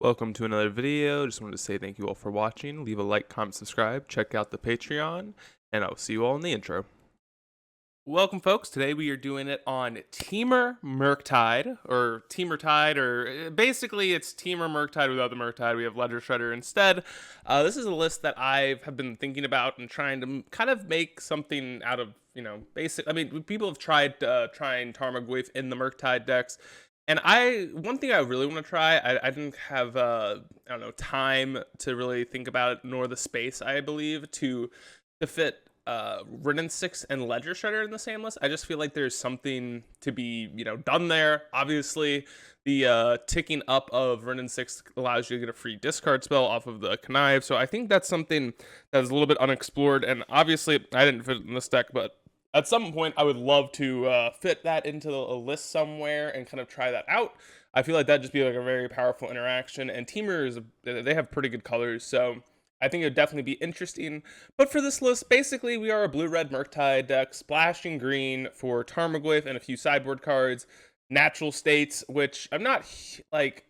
Welcome to another video. Just wanted to say thank you all for watching. Leave a like, comment, subscribe, check out the Patreon, and I'll see you all in the intro. Welcome, folks. Today we are doing it on Temur Murktide, or Temur Tide, or basically it's Temur Murktide without the Murktide. We have Ledger Shredder instead. This is a list that I have been thinking about and trying to kind of make something out of, basic. I mean, people have tried trying Tarmogoyf in the Murktide decks. And one thing I really want to try, I didn't have, I don't know, time to really think about it, nor the space, I believe, to fit Renin 6 and Ledger Shredder in the same list. I just feel like there's something to be, done there. Obviously, the ticking up of Renin 6 allows you to get a free discard spell off of the Connive, so I think that's something that is a little bit unexplored, and obviously, I didn't fit it in this deck, but at some point, I would love to fit that into a list somewhere and kind of try that out. I feel like that'd just be like a very powerful interaction, and Temur they have pretty good colors, so I think it would definitely be interesting. But for this list, basically, we are a blue-red Murktide deck, splashing green for Tarmogoyf and a few sideboard cards, natural states, which I'm not, like,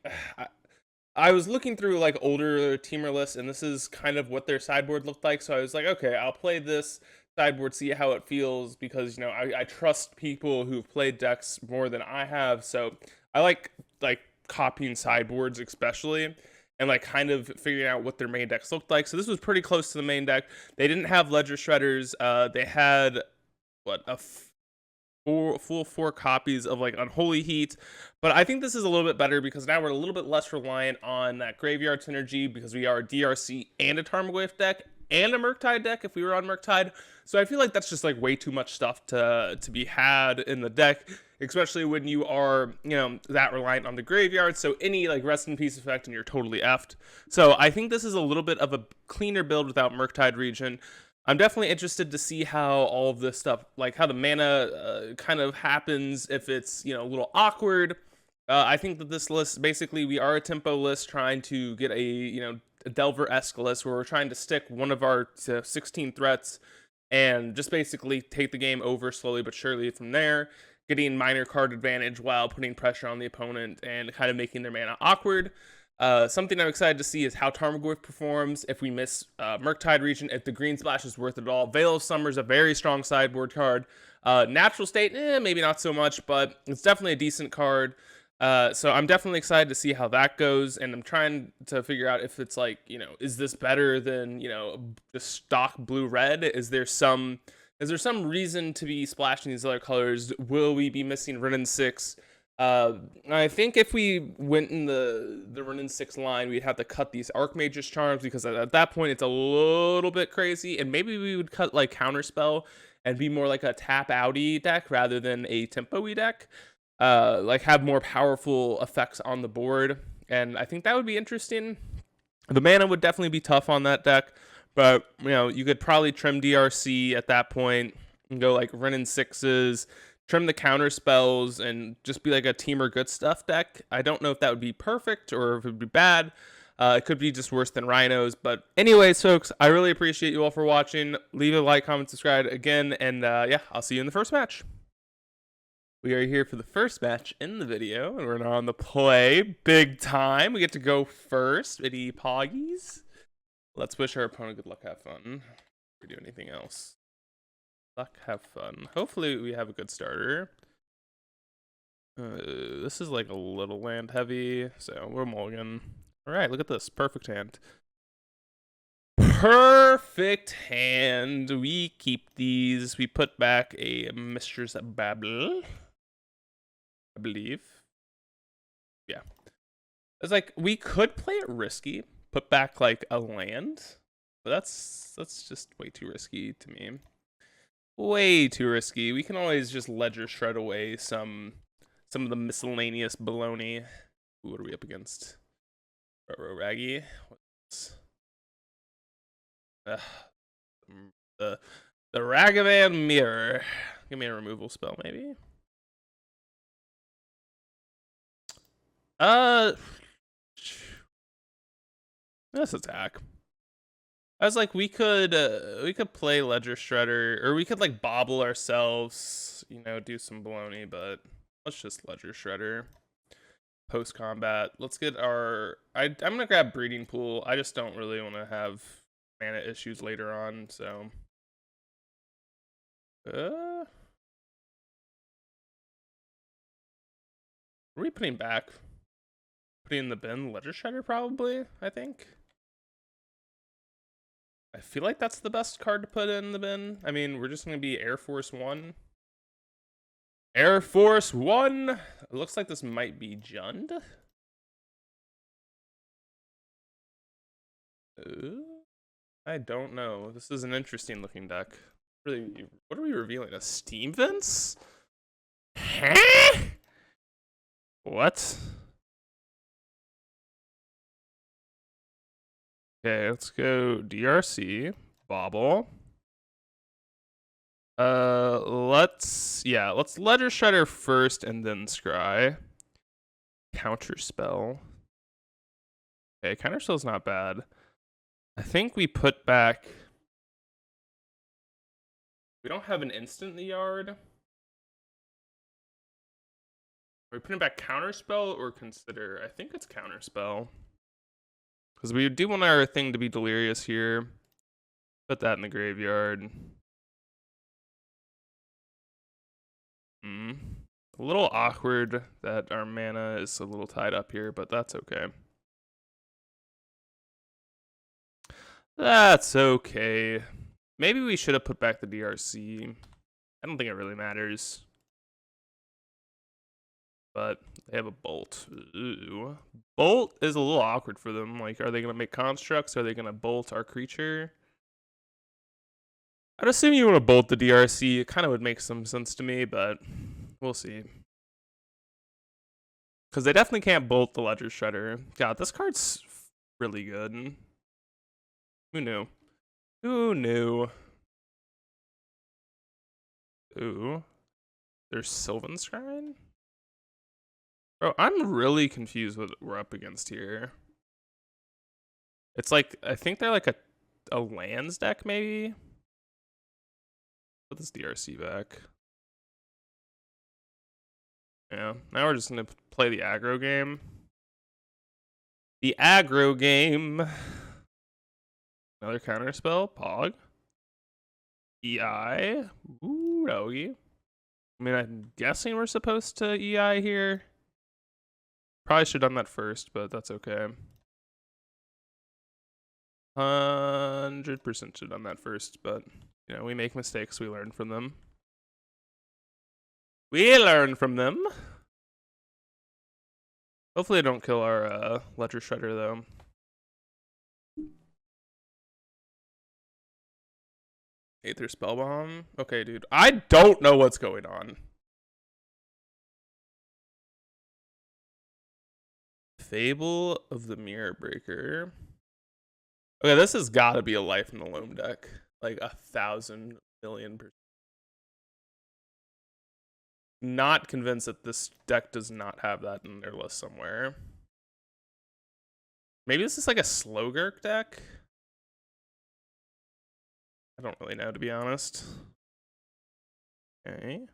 I was looking through, like, older Temur lists, and this is kind of what their sideboard looked like, so I was like, okay, I'll play this sideboard, see how it feels, because I trust people who've played decks more than I have, so I like copying sideboards especially, and like kind of figuring out what their main decks looked like. So this was pretty close to the main deck. They didn't have Ledger Shredders. They had full four copies of like Unholy Heat, but I think this is a little bit better because now we're a little bit less reliant on that graveyard synergy because we are a DRC and a Tarmogoyf deck and a Murktide deck if we were on Murktide. So I feel like that's just like way too much stuff to be had in the deck, especially when you are, that reliant on the graveyard. So any like rest in peace effect and you're totally effed. So I think this is a little bit of a cleaner build without Murktide region. I'm definitely interested to see how all of this stuff, like how the mana kind of happens, if it's, a little awkward. I think that this list, basically, we are a tempo list trying to get a Delver-esque list where we're trying to stick one of our 16 threats and just basically take the game over slowly but surely from there, getting minor card advantage while putting pressure on the opponent and kind of making their mana awkward. Something I'm excited to see is how Tarmogoyf performs if we miss Murktide region, if the green splash is worth it all. Veil of Summer is a very strong sideboard card. Natural State, maybe not so much, but it's definitely a decent card. So I'm definitely excited to see how that goes, and I'm trying to figure out if it's like, is this better than, the stock blue-red? Is there some reason to be splashing these other colors? Will we be missing Renin 6? I think if we went in the Renin 6 line, we'd have to cut these Archmage's Charms, because at that point it's a little bit crazy, and maybe we would cut like Counterspell and be more like a tap-outy deck rather than a tempo-y deck. Like have more powerful effects on the board, and I think that would be interesting. The mana would definitely be tough on that deck, but you could probably trim DRC at that point and go like Renin 6s, trim the counter spells, and just be like a Temur good stuff deck. I don't know if that would be perfect or if it would be bad. It could be just worse than Rhinos. But anyways, folks, I really appreciate you all for watching. Leave a like, comment, subscribe again, and yeah, I'll see you in the first match. We are here for the first match in the video, and we're now on the play. Big time. We get to go first. Itty Poggies. Let's wish our opponent good luck, have fun. Or do anything else. Luck, have fun. Hopefully we have a good starter. This is like a little land heavy, so we're mulligan. Alright, look at this. Perfect hand. Perfect hand. We keep these. We put back a Mistress Babel, I believe. Yeah. It's like, we could play it risky, put back like a land, but that's just way too risky to me. Way too risky. We can always just Ledger Shred away some of the miscellaneous baloney. Ooh, what are we up against? Raggy. What's the Ragavan Mirror. Give me a removal spell, maybe. Let's attack. I was like, we could play Ledger Shredder, or we could like bobble ourselves, do some baloney, but let's just Ledger Shredder. post combat. Let's get our. I'm gonna grab breeding pool. I just don't really want to have mana issues later on. So. What are we putting back? Putting in the bin, Ledger Shredder probably. I think. I feel like that's the best card to put in the bin. I mean, we're just gonna be Air Force One. Air Force One. It looks like this might be Jund. I don't know. This is an interesting looking deck. Really, what are we revealing? A Steam Vince? Huh? What? Okay, let's go DRC. Bobble. Let's Ledger Shredder first and then Scry. Counter spell. Okay, counter spell's not bad. I think we put back. We don't have an instant in the yard. Are we putting back counterspell or consider? I think it's counterspell. Because we do want our thing to be delirious here. Put that in the graveyard. A little awkward that our mana is a little tied up here, but that's okay. That's okay. Maybe we should have put back the DRC. I don't think it really matters. But they have a bolt. Ooh. Bolt is a little awkward for them. Like, are they going to make constructs? Are they going to bolt our creature? I'd assume you want to bolt the DRC. It kind of would make some sense to me, but we'll see. Because they definitely can't bolt the Ledger Shredder. God, this card's really good. Who knew? Who knew? Ooh. There's Sylvan Shrine? Bro, I'm really confused what we're up against here. It's like, I think they're like a lands deck, maybe? Put this DRC back. Yeah, now we're just gonna play the aggro game. The aggro game. Another counter spell, Pog. EI. Ooh, Rogi. I mean, I'm guessing we're supposed to EI here. Probably should have done that first, but that's okay. 100% should have done that first, but you know, we make mistakes, we learn from them. We learn from them. Hopefully they don't kill our Ledger Shredder, though. Aether Spellbomb. Okay, dude. I don't know what's going on. Fable of the Mirror Breaker. Okay, this has got to be a Life in the Loam deck. Like 1,000,000,000%. Not convinced that this deck does not have that in their list somewhere. Maybe this is like a Slogurk deck? I don't really know, to be honest. Okay.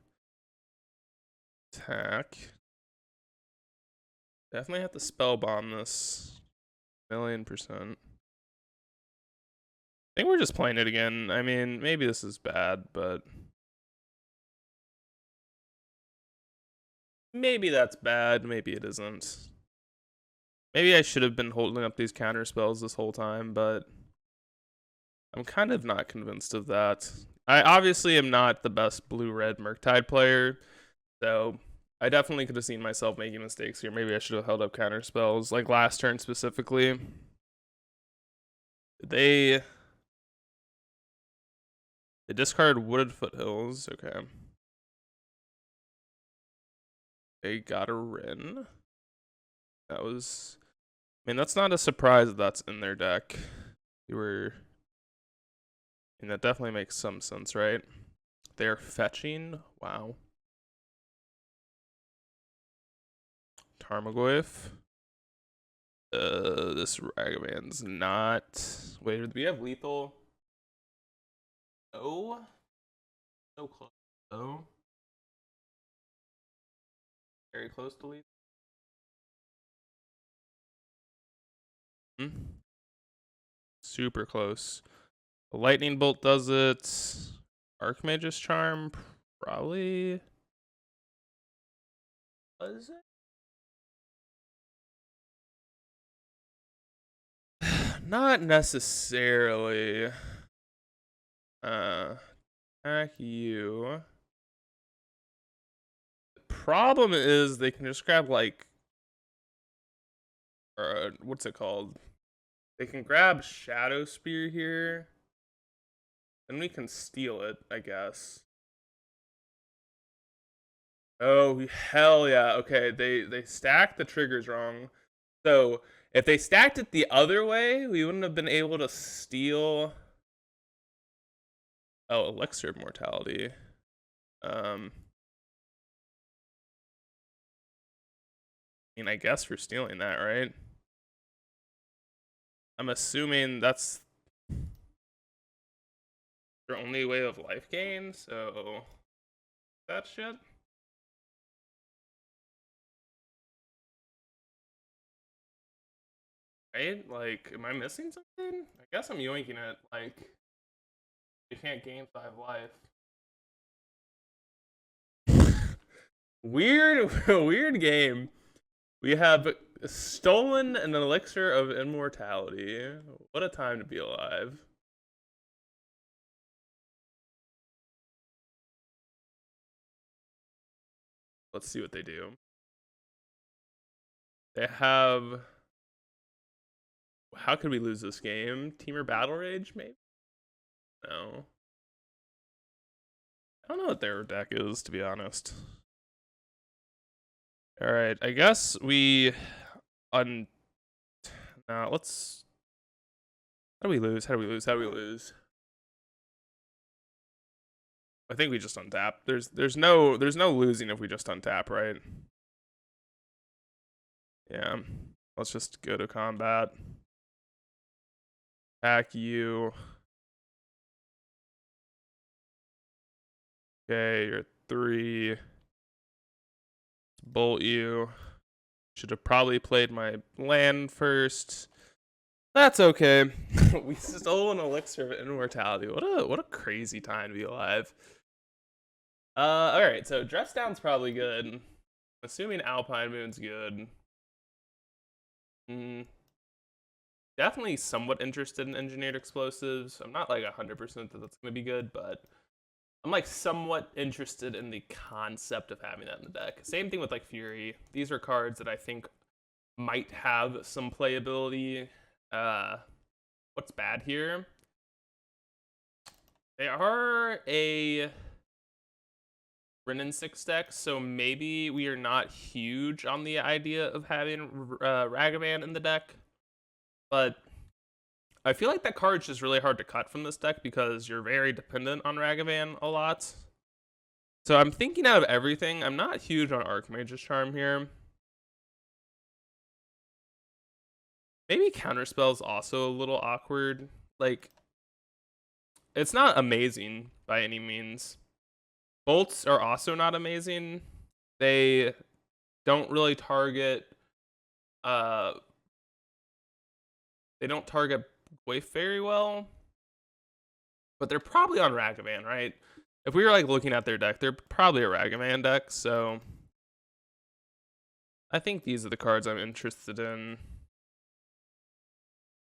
Attack. Definitely have to spell bomb this. 1,000,000%. I think we're just playing it again. I mean, maybe this is bad, but maybe that's bad. Maybe it isn't. Maybe I should have been holding up these counter spells this whole time, but I'm kind of not convinced of that. I obviously am not the best blue-red Murktide player, so I definitely could have seen myself making mistakes here. Maybe I should have held up counter spells, like last turn specifically. They discard Wooded Foothills. Okay. They got a Rin. That was... I mean, that's not a surprise that that's in their deck. You were... I mean, that definitely makes some sense, right? They're fetching? Wow. Tarmogoyf. This Ragavan's not... Wait, do we have lethal? Oh? So close. Oh? Very close to lethal. Super close. The lightning bolt does it. Archmage's charm probably does it. Not necessarily. Attack you. The problem is they can just grab like, what's it called? They can grab Shadow Spear here. Then we can steal it, I guess. Oh, hell yeah. Okay, they stacked the triggers wrong. So, if they stacked it the other way, we wouldn't have been able to steal... Oh, Elixir of Mortality. I mean, I guess we're stealing that, right? I'm assuming that's their only way of life gain, so... That shit? Right? Like, am I missing something? I guess I'm yoinking it. Like, you can't gain 5 life. Weird game. We have stolen an elixir of immortality. What a time to be alive. Let's see what they do. They have... How could we lose this game? Temur Battle Rage, maybe? No. I don't know what their deck is, to be honest. Alright, I guess we... Now, let's... How do we lose? How do we lose? How do we lose? I think we just untap. There's no losing if we just untap, right? Yeah. Let's just go to combat. Attack you. Okay, you're 3. Bolt you. Should have probably played my land first. That's okay. We stole an elixir of immortality. What a crazy time to be alive. Alright, so Dress Down's probably good. Assuming Alpine Moon's good. Definitely somewhat interested in Engineered Explosives. I'm not like 100% that that's going to be good, but I'm like somewhat interested in the concept of having that in the deck. Same thing with like Fury. These are cards that I think might have some playability. What's bad here? They are a Renin 6 deck, so maybe we are not huge on the idea of having Ragavan in the deck. But I feel like that card's just really hard to cut from this deck because you're very dependent on Ragavan a lot. So I'm thinking out of everything. I'm not huge on Archmage's Charm here. Maybe Counterspell's also a little awkward. Like, it's not amazing by any means. Bolts are also not amazing. They don't really target... They don't target Goyf very well. But they're probably on Ragavan, right? If we were like looking at their deck, they're probably a Ragavan deck, so... I think these are the cards I'm interested in.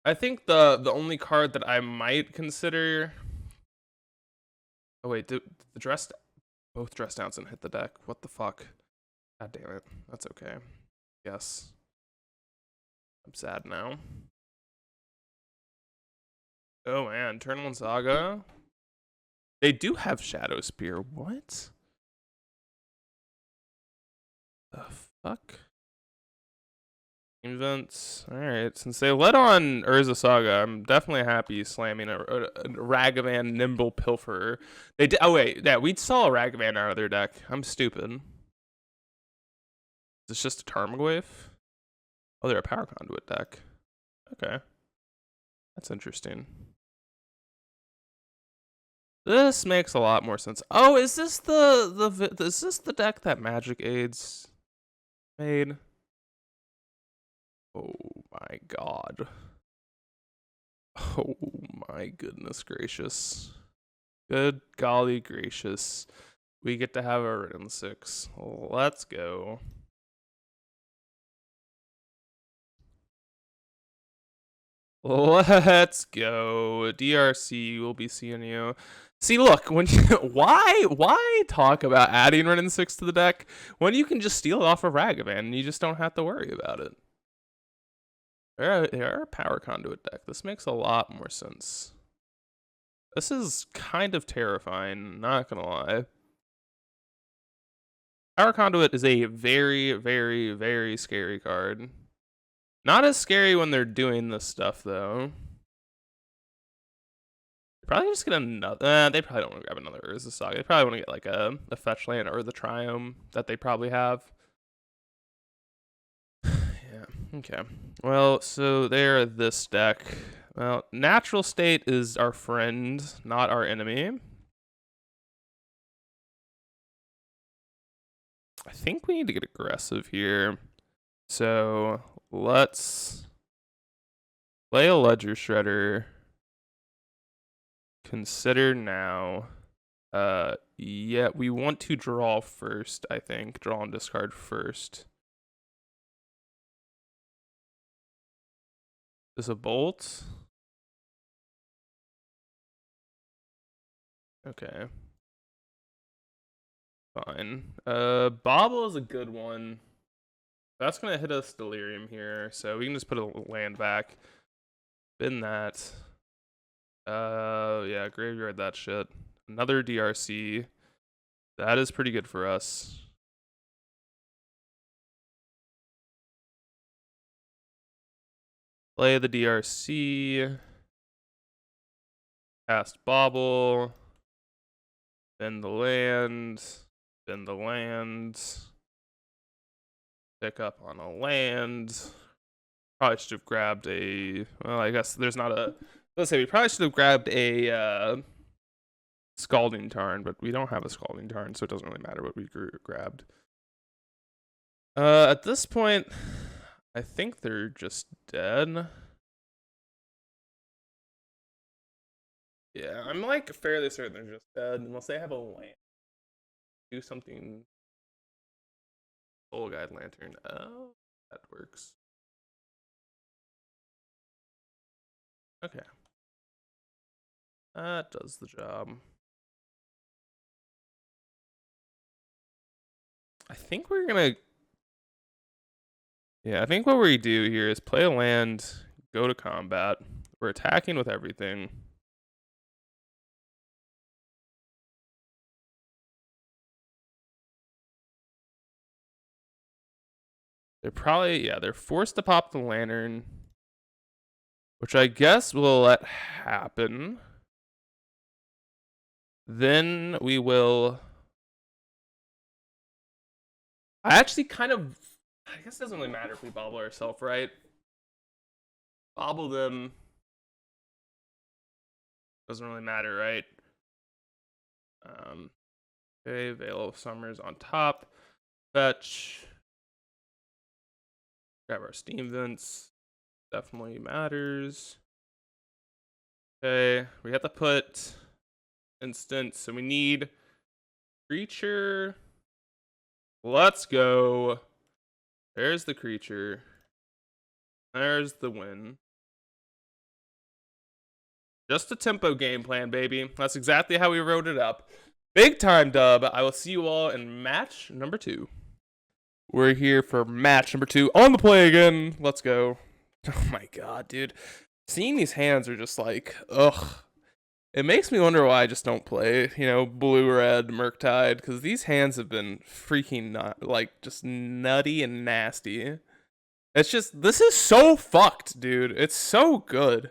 I think the only card that I might consider... Oh wait, the both Dress Downs and hit the deck. What the fuck? God damn it. That's okay. Yes. I'm sad now. Oh man, turn 1 Saga. They do have Shadow Spear. What? The fuck? Invents. Alright, since they let on Urza Saga, I'm definitely happy slamming a Ragavan Nimble Pilferer. They did. Oh wait, yeah, we saw a Ragavan out of their deck. I'm stupid. Is this just a Tarmogoyf? Oh, they're a Power Conduit deck. Okay. That's interesting. This makes a lot more sense. Oh, is this the deck that Magic Aids made? Oh my god. Oh my goodness gracious. Good golly gracious. We get to have a written 6. Let's go. Let's go. DRC, we'll be seeing you. See, look, when you, why talk about adding Written 6 to the deck when you can just steal it off of Ragavan and you just don't have to worry about it? They're a power conduit deck. This makes a lot more sense. This is kind of terrifying, not gonna lie. Power Conduit is a very, very, very scary card. Not as scary when they're doing this stuff, though. Probably just get another. They probably don't want to grab another Urza Saga. They probably want to get like a fetch land or the Triome that they probably have. Yeah. Okay. Well, so they're this deck. Well, Natural State is our friend, not our enemy. I think we need to get aggressive here. So let's play a Ledger Shredder. Consider now. Yeah, we want to draw first, I think. Draw and discard first. Is a bolt? Okay. Fine. Bobble is a good one. That's gonna hit us Delirium here, so we can just put a land back. Bin that. Yeah, graveyard that shit. Another DRC. That is pretty good for us. Play the DRC. Cast Bobble. Bin the land. Bin the land. Pick up on a land. Probably should have grabbed a. Well, I guess there's not a. Let's say we probably should have grabbed a Scalding Tarn, but we don't have a Scalding Tarn, so it doesn't really matter what we grabbed. At this point, I think they're just dead. Yeah, I'm like fairly certain they're just dead unless they have a land. Do something. Soul Guide Lantern. Oh, that works. Okay. That does the job. I think we're gonna. Yeah, I think what we do here is play a land, go to combat. We're attacking with everything. They're probably, yeah, they're forced to pop the lantern, which I guess we'll let happen. Then we will. I actually kind of. I guess it doesn't really matter if we bobble ourselves, right? Bobble them. Doesn't really matter, right? Okay, Veil of Summers on top. Fetch. Grab our Steam Vents. Definitely matters. Okay, we have to put instant, so we need creature. Let's go. There's the creature. There's the win. Just a tempo game plan, baby. That's exactly how we wrote it up. Big time dub. I will see you all in match number 2. We're here for match number 2 on the play again. Let's go. Oh my god, dude. Seeing these hands are just like, ugh. It makes me wonder why I just don't play, blue-red Murktide, because these hands have been freaking just nutty and nasty. It's just, this is so fucked, dude. It's so good.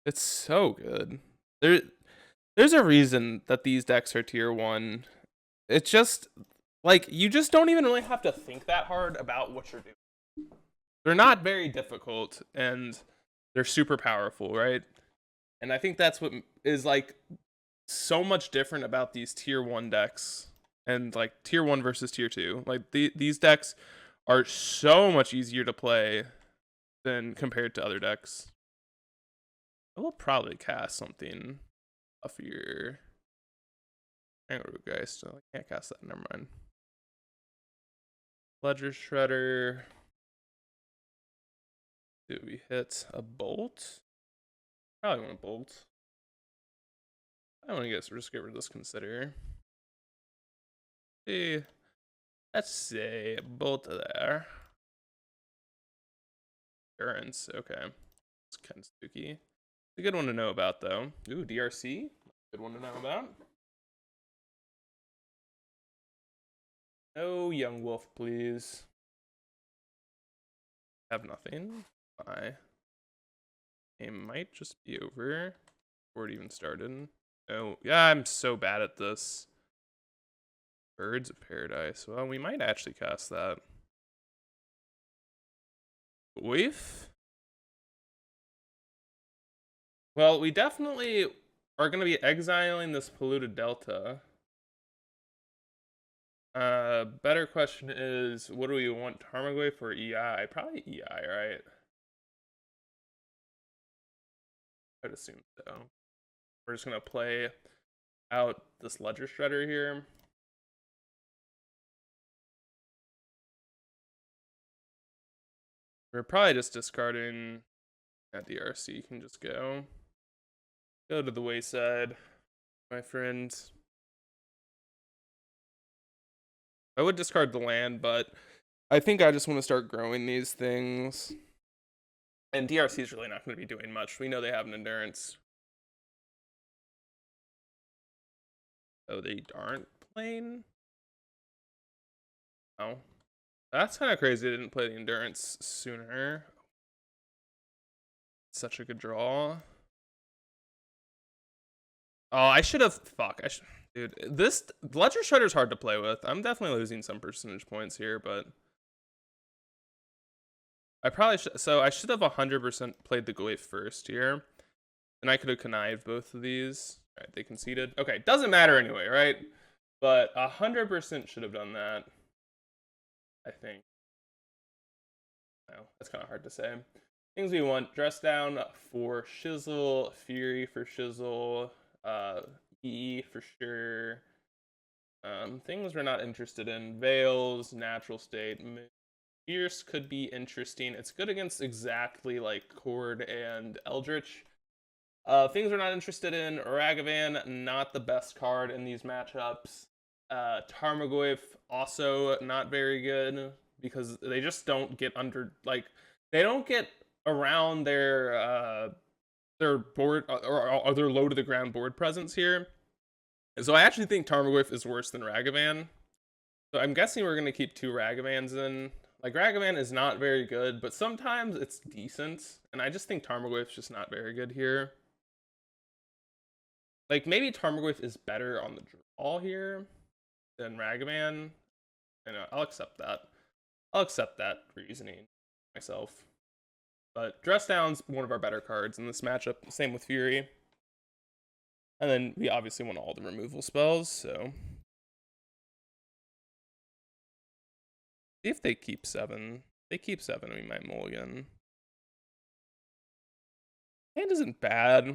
It's so good. There's a reason that these decks are tier 1. It's just, you just don't even really have to think that hard about what you're doing. They're not very difficult, and they're super powerful, right? And I think that's what is so much different about these tier 1 decks and tier 1 versus tier 2. These decks are so much easier to play than compared to other decks. I will probably cast something off your Kangaroo Geist. So I can't cast that. Never mind. Ledger Shredder. Do we hit a bolt? Probably want a bolt. I want to just get rid of this Consider. See, let's say a bolt there. Endurance. Okay, it's kind of spooky. It's a good one to know about, though. Ooh, DRC. Good one to know about. No Young Wolf, please. Have nothing. Bye. It might just be over before it even started. Oh, yeah, I'm so bad at this. Birds of Paradise. Well, we might actually cast that. Waif? Well, we definitely are going to be exiling this polluted delta. Better question is, what do we want, Tarmogoyf or EI? Probably EI, right? I'd assume so. We're just gonna play out this Ledger Shredder here. We're probably just discarding that DRC. Can just go to the wayside, my friend. I would discard the land, but I think I just want to start growing these things. And DRC is really not going to be doing much. We know they have an endurance. Oh, they aren't playing? Oh. That's kind of crazy. They didn't play the endurance sooner. Such a good draw. Oh, I should have. Fuck. Dude, this Ledger Shredder's hard to play with. I'm definitely losing some percentage points here, but I probably should. So I should have 100% played the Goyf first here, and I could have connived both of these. All right, they conceded. Okay, doesn't matter anyway, right? But 100% should have done that. I think. No, that's kind of hard to say. Things we want: Dress Down for Shizzle, Fury for Shizzle, EE for sure. Things we're not interested in: Veils, Natural State, Fierce could be interesting. It's good against exactly like Cord and Eldritch. Things we're not interested in: Ragavan, not the best card in these matchups. Tarmogoyf, also not very good because they just don't get under, like, they don't get around their board or their low to the ground board presence here. So I actually think Tarmogoyf is worse than Ragavan. So I'm guessing we're going to keep 2 Ragavans in. Like, Ragavan is not very good, but sometimes it's decent. And I just think Tarmogoyf's just not very good here. Like, maybe Tarmogoyf is better on the draw here than Ragavan. And I'll accept that. I'll accept that reasoning myself. But Dress Down's one of our better cards in this matchup. Same with Fury. And then we obviously want all the removal spells, so. See if they keep 7. If they keep 7, we might mulligan. Hand isn't bad.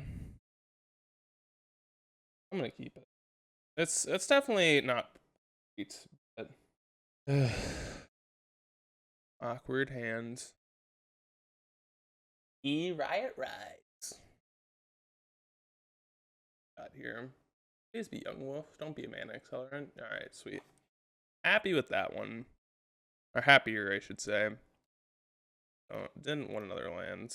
I'm gonna keep it. It's definitely not great, but awkward hands. Riot Rides. Got here. Please be Young Wolf. Don't be a mana accelerant. Alright, sweet. Happy with that one. Or happier, I should say. Oh, didn't want another land.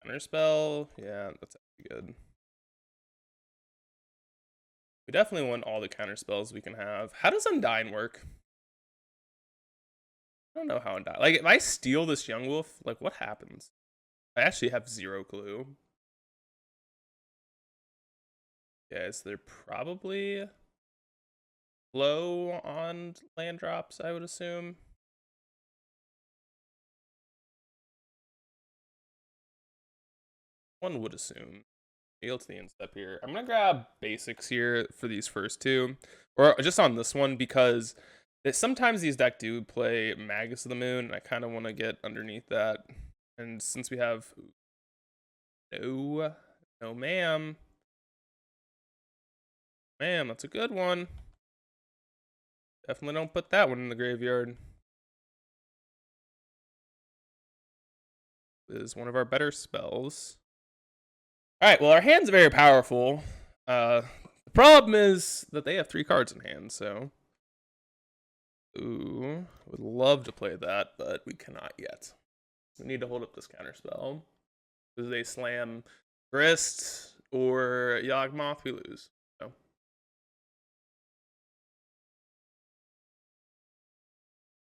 Counterspell. Yeah, that's actually good. We definitely want all the counterspells we can have. How does Undyne work? I don't know how Undyne. Like, if I steal this Young Wolf, like, what happens? I actually have 0 clue. Yeah, is there probably low on land drops, I would assume. One would assume. Yield to the instep here. I'm gonna grab basics here for these first 2, or just on this one, because Sometimes these decks do play Magus of the Moon, and I kind of want to get underneath that. And since we have no, no, ma'am, that's a good one. Definitely don't put that one in the graveyard. This is one of our better spells. All right, well, our hand's very powerful. The problem is that they have 3 cards in hand, so. Ooh, would love to play that, but we cannot yet. We need to hold up this counter spell. Because they slam Grist or Yawgmoth, we lose. So.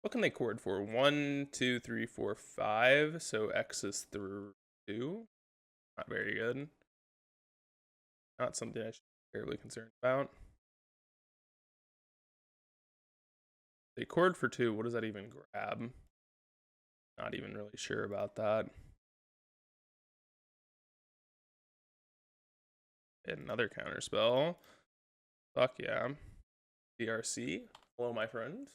What can they chord for? 1, 2, 3, 4, 5. So X is through 2. Not very good. Not something I should be terribly concerned about. They chord for 2. What does that even grab? Not even really sure about that. Another counter spell. Fuck yeah. DRC. Hello, my friend.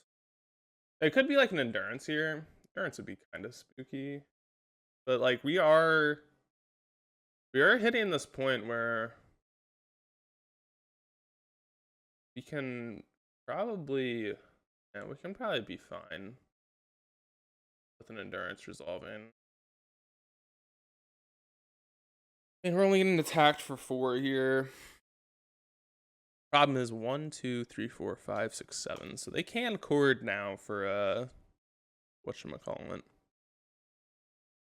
It could be like an endurance here. Endurance would be kind of spooky. But like we are hitting this point where we can probably be fine with an endurance resolving. And we're only getting attacked for 4 here. Problem is 1, 2, 3, 4, 5, 6, 7. So they can chord now for whatchamacallit.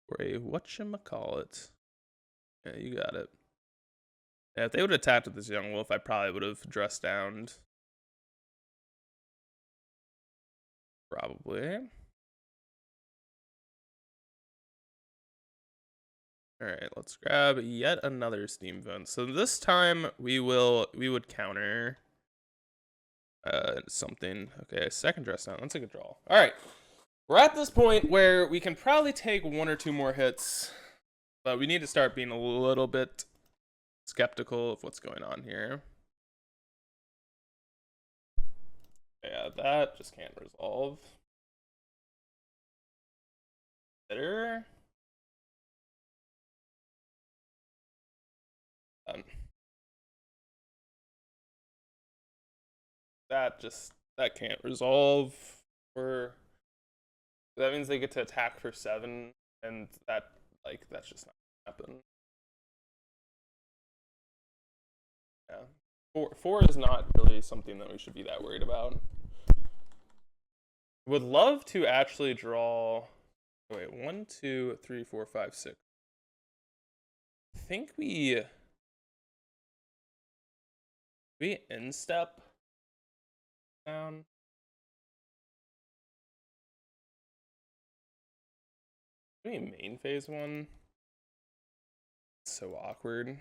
For a whatchamacallit. Yeah, you got it. Yeah, if they would have attacked with this young wolf, I probably would have dressed down. Probably. Alright, let's grab yet another steam vent. So this time we would counter something. Okay, second dress down. Let's take a draw. Alright. We're at this point where we can probably take 1 or 2 more hits, but we need to start being a little bit skeptical of what's going on here. Yeah, that just can't resolve. Better. That can't resolve. That means they get to attack for 7, and that's just not gonna happen. Yeah, 4 is not really something that we should be that worried about. Would love to actually draw. Wait, 1, 2, 3, 4, 5, 6. I think we instep down. We main phase 1. It's so awkward.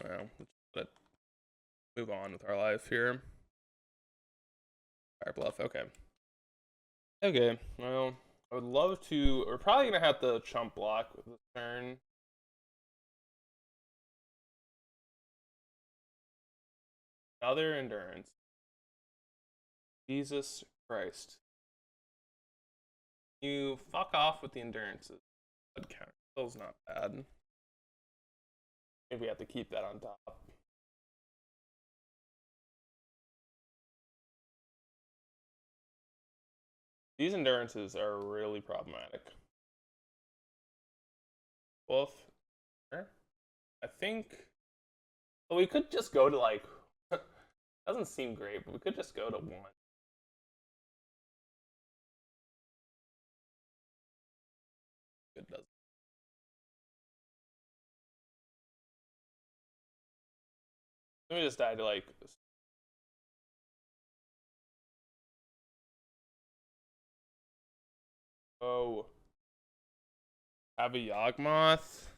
Well, let's move on with our life here. Fire bluff. Okay. Okay. Well, I would love to. We're probably gonna have to chump block with this turn. Another endurance. Jesus Christ. You fuck off with the endurances. That counter spell's not bad. Maybe we have to keep that on top. These endurances are really problematic. Wolf. I think. Well, we could just go to like. Doesn't seem great, but we could just go to 1. It doesn't. Let me just die to like. Oh. Have a Yawgmoth.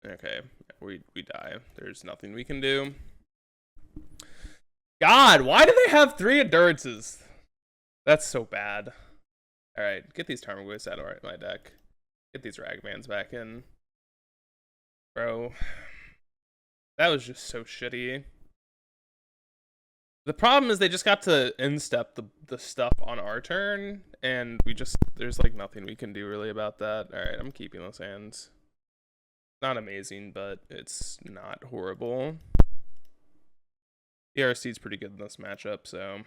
Okay, we die. There's nothing we can do. God, why do they have 3 endurances? That's so bad. Alright, get these Tarmogoyfs out of my deck. Get these Ragmans back in. Bro. That was just so shitty. The problem is they just got to instep the stuff on our turn, and there's like nothing we can do really about that. All right, I'm keeping those hands. Not amazing, but it's not horrible. DRC is pretty good in this matchup, so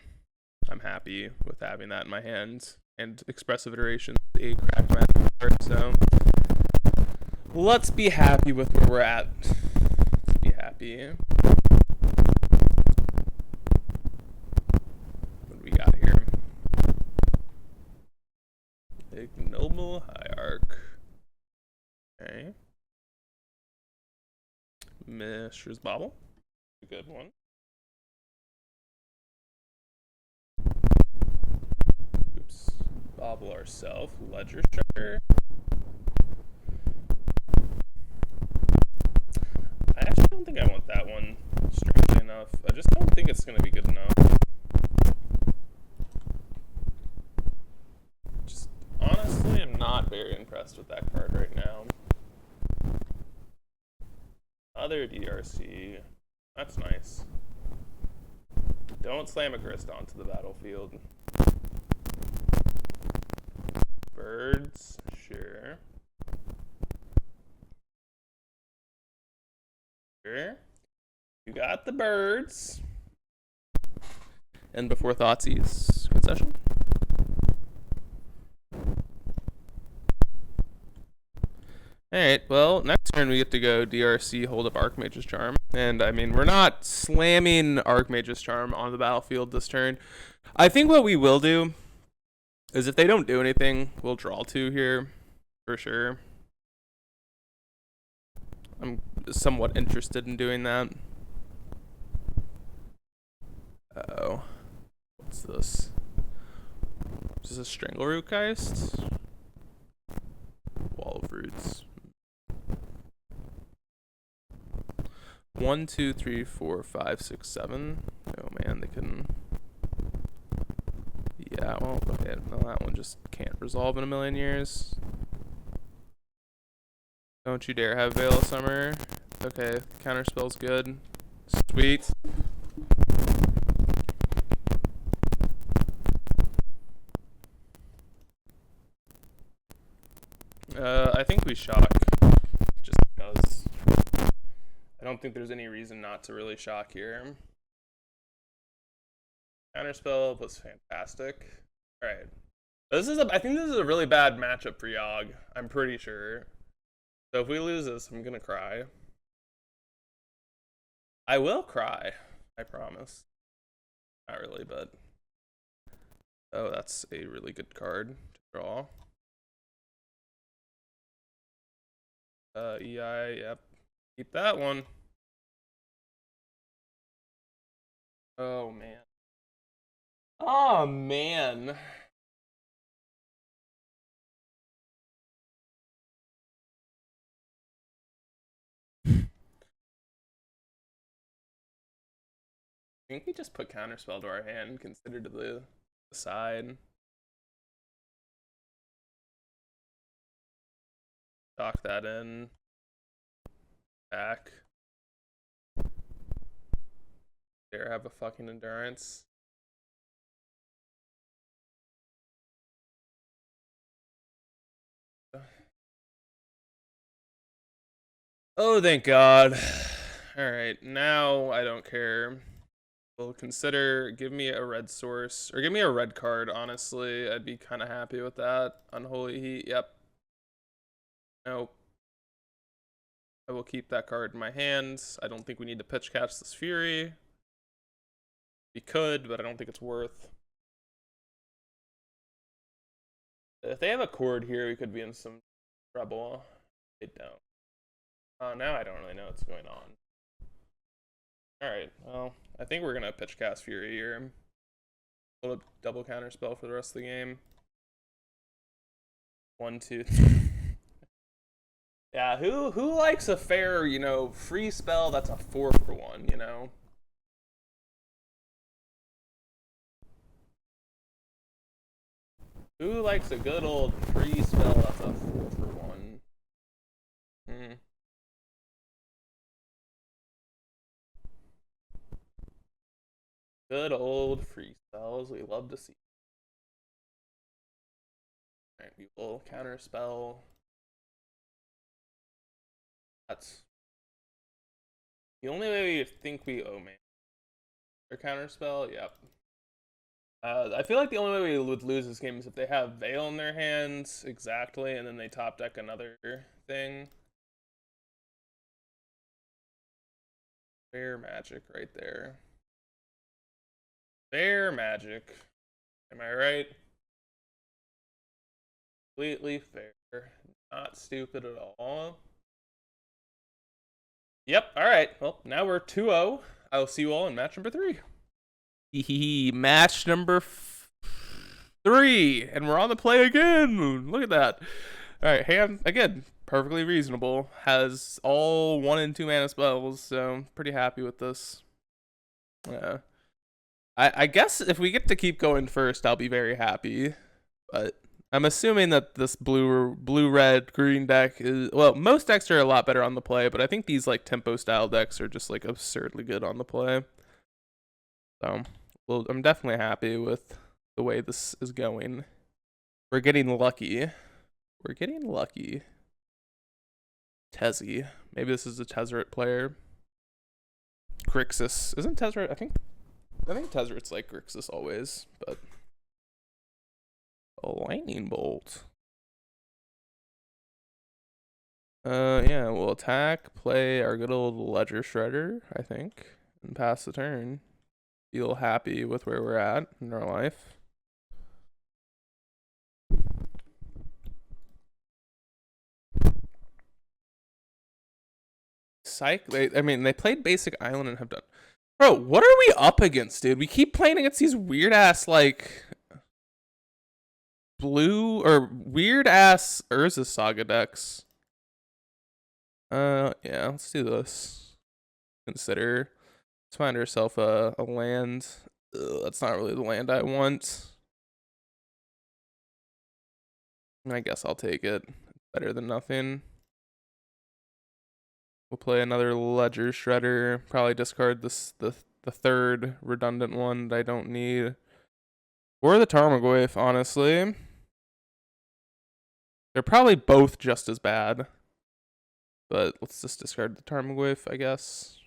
I'm happy with having that in my hand. And Expressive Iteration, a crack match card, so let's be happy with where we're at. Let's be happy. What do we got here? Ignoble Hierarch. Okay. Mishra's Bauble. A good one. Oops. Bauble ourselves. Ledger Shredder. I actually don't think I want that one, strangely enough. I just don't think it's going to be good enough. Just honestly, I'm not very impressed with that card right now. Other DRC. That's nice. Don't slam a Grist onto the battlefield. Birds, sure. Sure. You got the birds. And before Thoughtseize, concession. Alright, well, next turn we get to go DRC, hold up Archmage's Charm. And, I mean, we're not slamming Archmage's Charm on the battlefield this turn. I think what we will do is if they don't do anything, we'll draw 2 here, for sure. I'm somewhat interested in doing that. Uh-oh. What's this? Is this a Strangleroot Geist? Wall of Roots. 1, 2, 3, 4, 5, 6, 7. Oh man, they can. Yeah, well, okay, no, that one just can't resolve in a million years. Don't you dare have Veil of Summer. Okay, counterspell's good. Sweet. I think we shock, just because I don't think there's any reason not to really shock here. Counterspell was fantastic. All right, I think this is a really bad matchup for Yogg. I'm pretty sure. So if we lose this, I'm gonna cry. I will cry. I promise. Not really, but oh, that's a really good card to draw. EI, yep. Keep that one. Oh, man. Oh, man. I think we just put Counterspell to our hand, consider to the side. Dock that in. Back. Dare have a fucking endurance. Oh, thank God. Alright, now I don't care. We'll consider, give me a red source, or give me a red card, honestly. I'd be kind of happy with that. Unholy Heat, yep. Nope. I will keep that card in my hands. I don't think we need to pitch catch this Fury. We could, but I don't think it's worth. If they have a Chord here, we could be in some trouble. They don't. Now I don't really know what's going on. Alright, well, I think we're gonna pitch cast Fury here. Hold up double counter spell for the rest of the game. 1, 2, 3. Yeah, who likes a fair, you know, free spell that's a 4-for-1, you know? Who likes a good old free spell that's a 4-for-1? Good old free spells. We love to see. Alright, we will counter spell. That's the only way we think we man. Or counter spell, yep. I feel like the only way we would lose this game is if they have Veil in their hands, exactly, and then they top deck another thing. Fair magic right there. Fair magic. Am I right? Completely fair. Not stupid at all. Yep, alright. Well, now we're 2-0. I will see you all in match number 3. Match number 3. And we're on the play again. Look at that. Alright, hand, again, perfectly reasonable. Has all 1 and 2 mana spells, so pretty happy with this. Yeah. I guess if we get to keep going first, I'll be very happy. But I'm assuming that this blue, red, green deck is, well, most decks are a lot better on the play, but I think these like tempo style decks are just like absurdly good on the play. So, well, I'm definitely happy with the way this is going. We're getting lucky. We're getting lucky. Tezzy. Maybe this is a Tezzeret player. Grixis. Isn't Tezzeret? I think Tezzeret's like Grixis always, but a lightning bolt. Yeah, we'll attack, play our good old Ledger Shredder, I think, and pass the turn. Feel happy with where we're at in our life. Psych. They played Basic Island and have done. Bro, what are we up against, dude? We keep playing against these weird ass like blue or weird ass Urza Saga decks. Yeah, let's do this. Consider. Let's find ourselves a land. That's not really the land I want. I guess I'll take it. Better than nothing. We'll play another Ledger Shredder. Probably discard this the third redundant one that I don't need. Or the Tarmogoyf, honestly. They're probably both just as bad. But let's just discard the Tarmogoyf, I guess.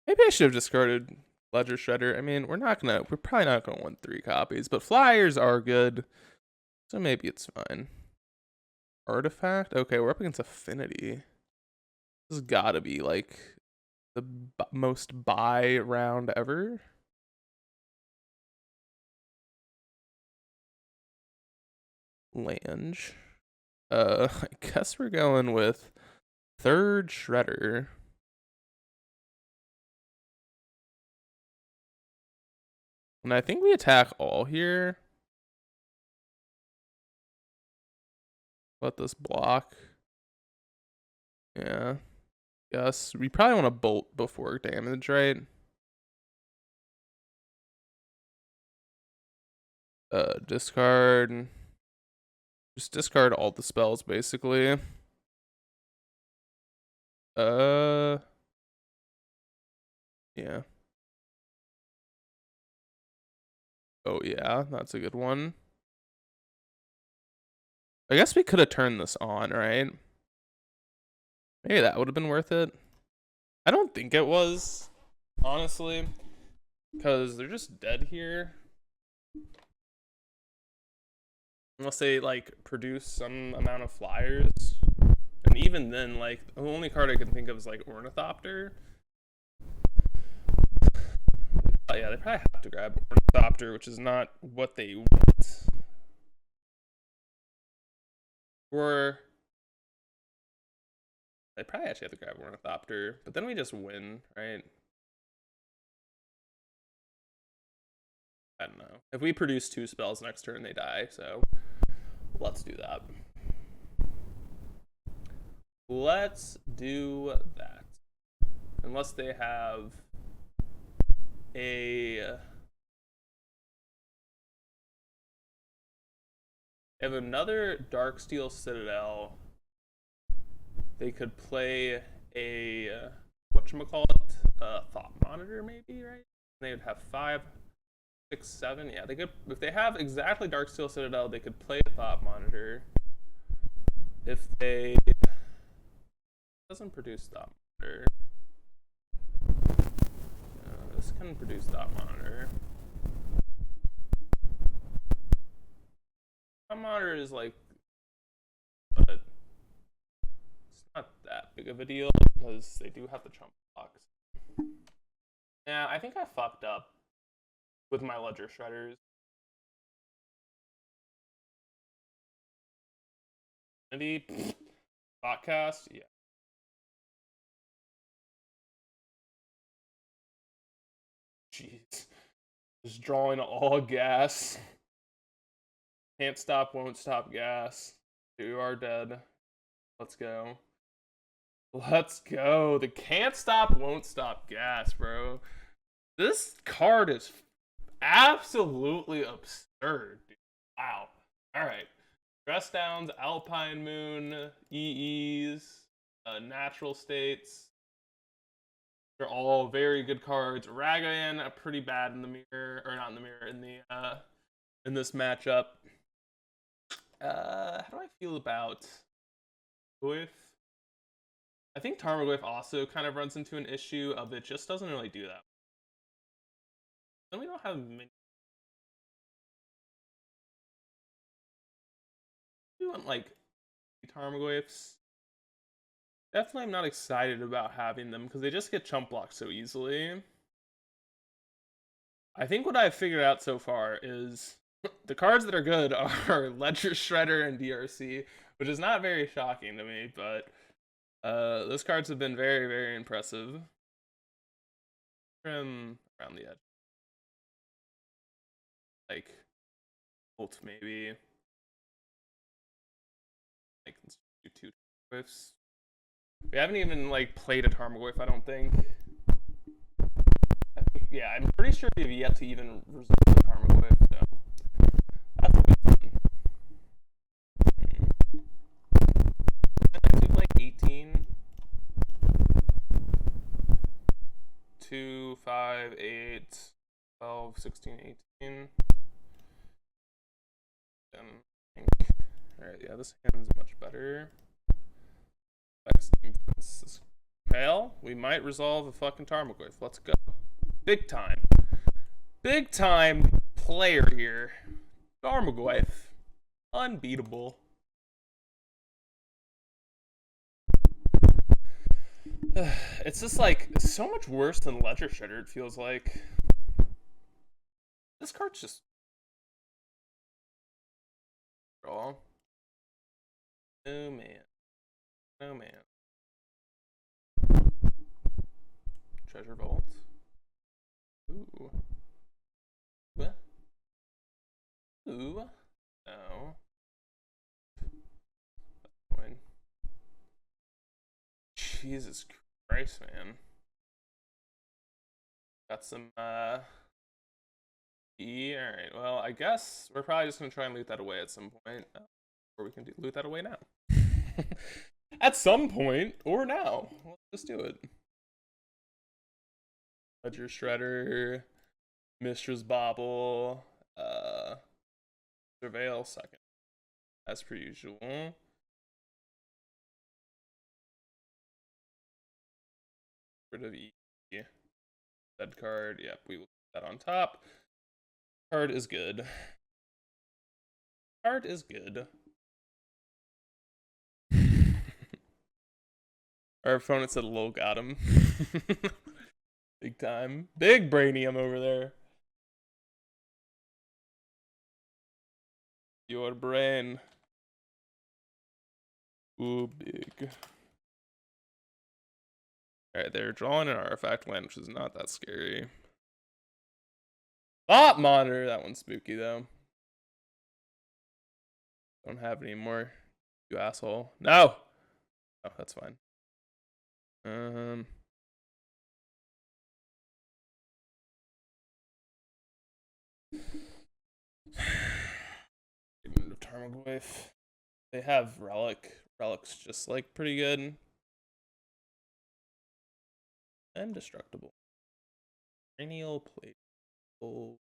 Maybe I should have discarded Ledger Shredder. I mean, we're probably not gonna win 3 copies, but flyers are good. So maybe it's fine. Artifact? Okay, we're up against Affinity. This has gotta be like the most buy round ever. Lange. I guess we're going with third Shredder. And I think we attack all here. Let this block. Yeah. Yes. We probably want to bolt before damage, right? Discard. Just discard all the spells, basically. Yeah. Oh, yeah. That's a good one. I guess we could have turned this on, right? Maybe that would have been worth it. I don't think it was, honestly, because they're just dead here. Unless they, like, produce some amount of flyers. And even then, like, the only card I can think of is, like, Ornithopter. Yeah, they probably have to grab Ornithopter, which is not what they want. Or they probably actually have to grab Ornithopter, but then we just win, right? I don't know. If we produce 2 spells next turn, they die, so let's do that. Let's do that. Unless they have another Darksteel Citadel. They could play a whatchamacallit? Thought Monitor, maybe, right? They would have 5, 6, 7. Yeah, they could, if they have exactly Darksteel Citadel, they could play a Thought Monitor. If they doesn't produce Thought Monitor, this can produce Thought Monitor. Thought Monitor is like, but it's not that big of a deal because they do have the Trump blocks. Yeah, I think I fucked up with my Ledger Shredders. Maybe Botcast, yeah. Jeez. Just drawing all gas. Can't stop, won't stop gas. You are dead. Let's go. Let's go. The can't stop, won't stop gas, bro. This card is absolutely absurd, dude. Wow. Alright. Dress Downs, Alpine Moon, EEs, Natural States. They're all very good cards. Ragayan, pretty bad in the mirror, or not in the mirror, in this matchup. How do I feel about Tarmogoyf? I think Tarmogoyf also kind of runs into an issue of it just doesn't really do that. Then we don't have many. We want like Tarmogoyfs. Definitely I'm not excited about having them because they just get chump blocked so easily. I think what I've figured out so far is the cards that are good are Ledger Shredder and DRC, which is not very shocking to me, but those cards have been very, very impressive. Trim around the edge. Like, ult maybe. Like, let's do 2 Tarmogoyfs. We haven't even, like, played a Tarmogoyf, I don't think. Yeah, I'm pretty sure we've yet to even resolve the Tarmogoyf, so that's always fun. We play 18. 2, 5, 8, 12, 16, 18. Alright, yeah, this hand's much better. Defense. Fail. We might resolve a fucking Tarmogoyf. Let's go. Big time. Big time player here. Tarmogoyf. Unbeatable. It's just like so much worse than Ledger Shredder, it feels like. This card's just draw. Oh man. Oh man. Treasure Vault. Ooh. What? Ooh. No. That's fine. Jesus Christ, man. Got some E. Alright, well, I guess we're probably just gonna try and loot that away at some point. Or we can loot that away now. At some point, or now. Let's just do it. Ledger Shredder, Mistress Bobble, Surveil second, as per usual. Rid of E. Dead card, yep, we will put that on top. Card is good. Card is good. Our opponent said lol got him. Big time. Big brainium over there. Your brain. Ooh, big. Alright, they're drawing an artifact land, which is not that scary. Thought Monitor! That one's spooky, though. Don't have any more. You asshole. No! Oh, that's fine. Tarmogoyf. They have Relic. Relic's just like pretty good. Indestructible. Cranial plate. Oh,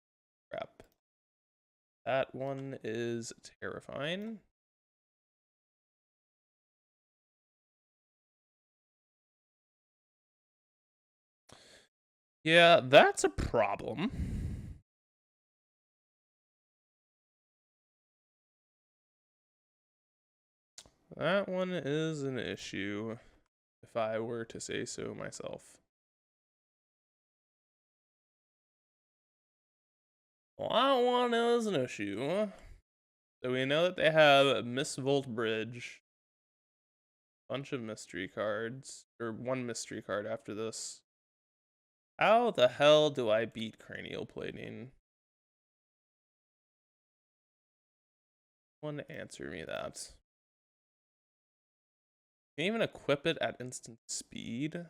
crap. That one is terrifying. Yeah, that's a problem. That one is an issue, if I were to say so myself. Well, that one is an issue. So we know that they have Miss Volt Bridge. Bunch of mystery cards. Or one mystery card after this. How the hell do I beat cranial plating? One answer me that. Can you even equip it at instant speed?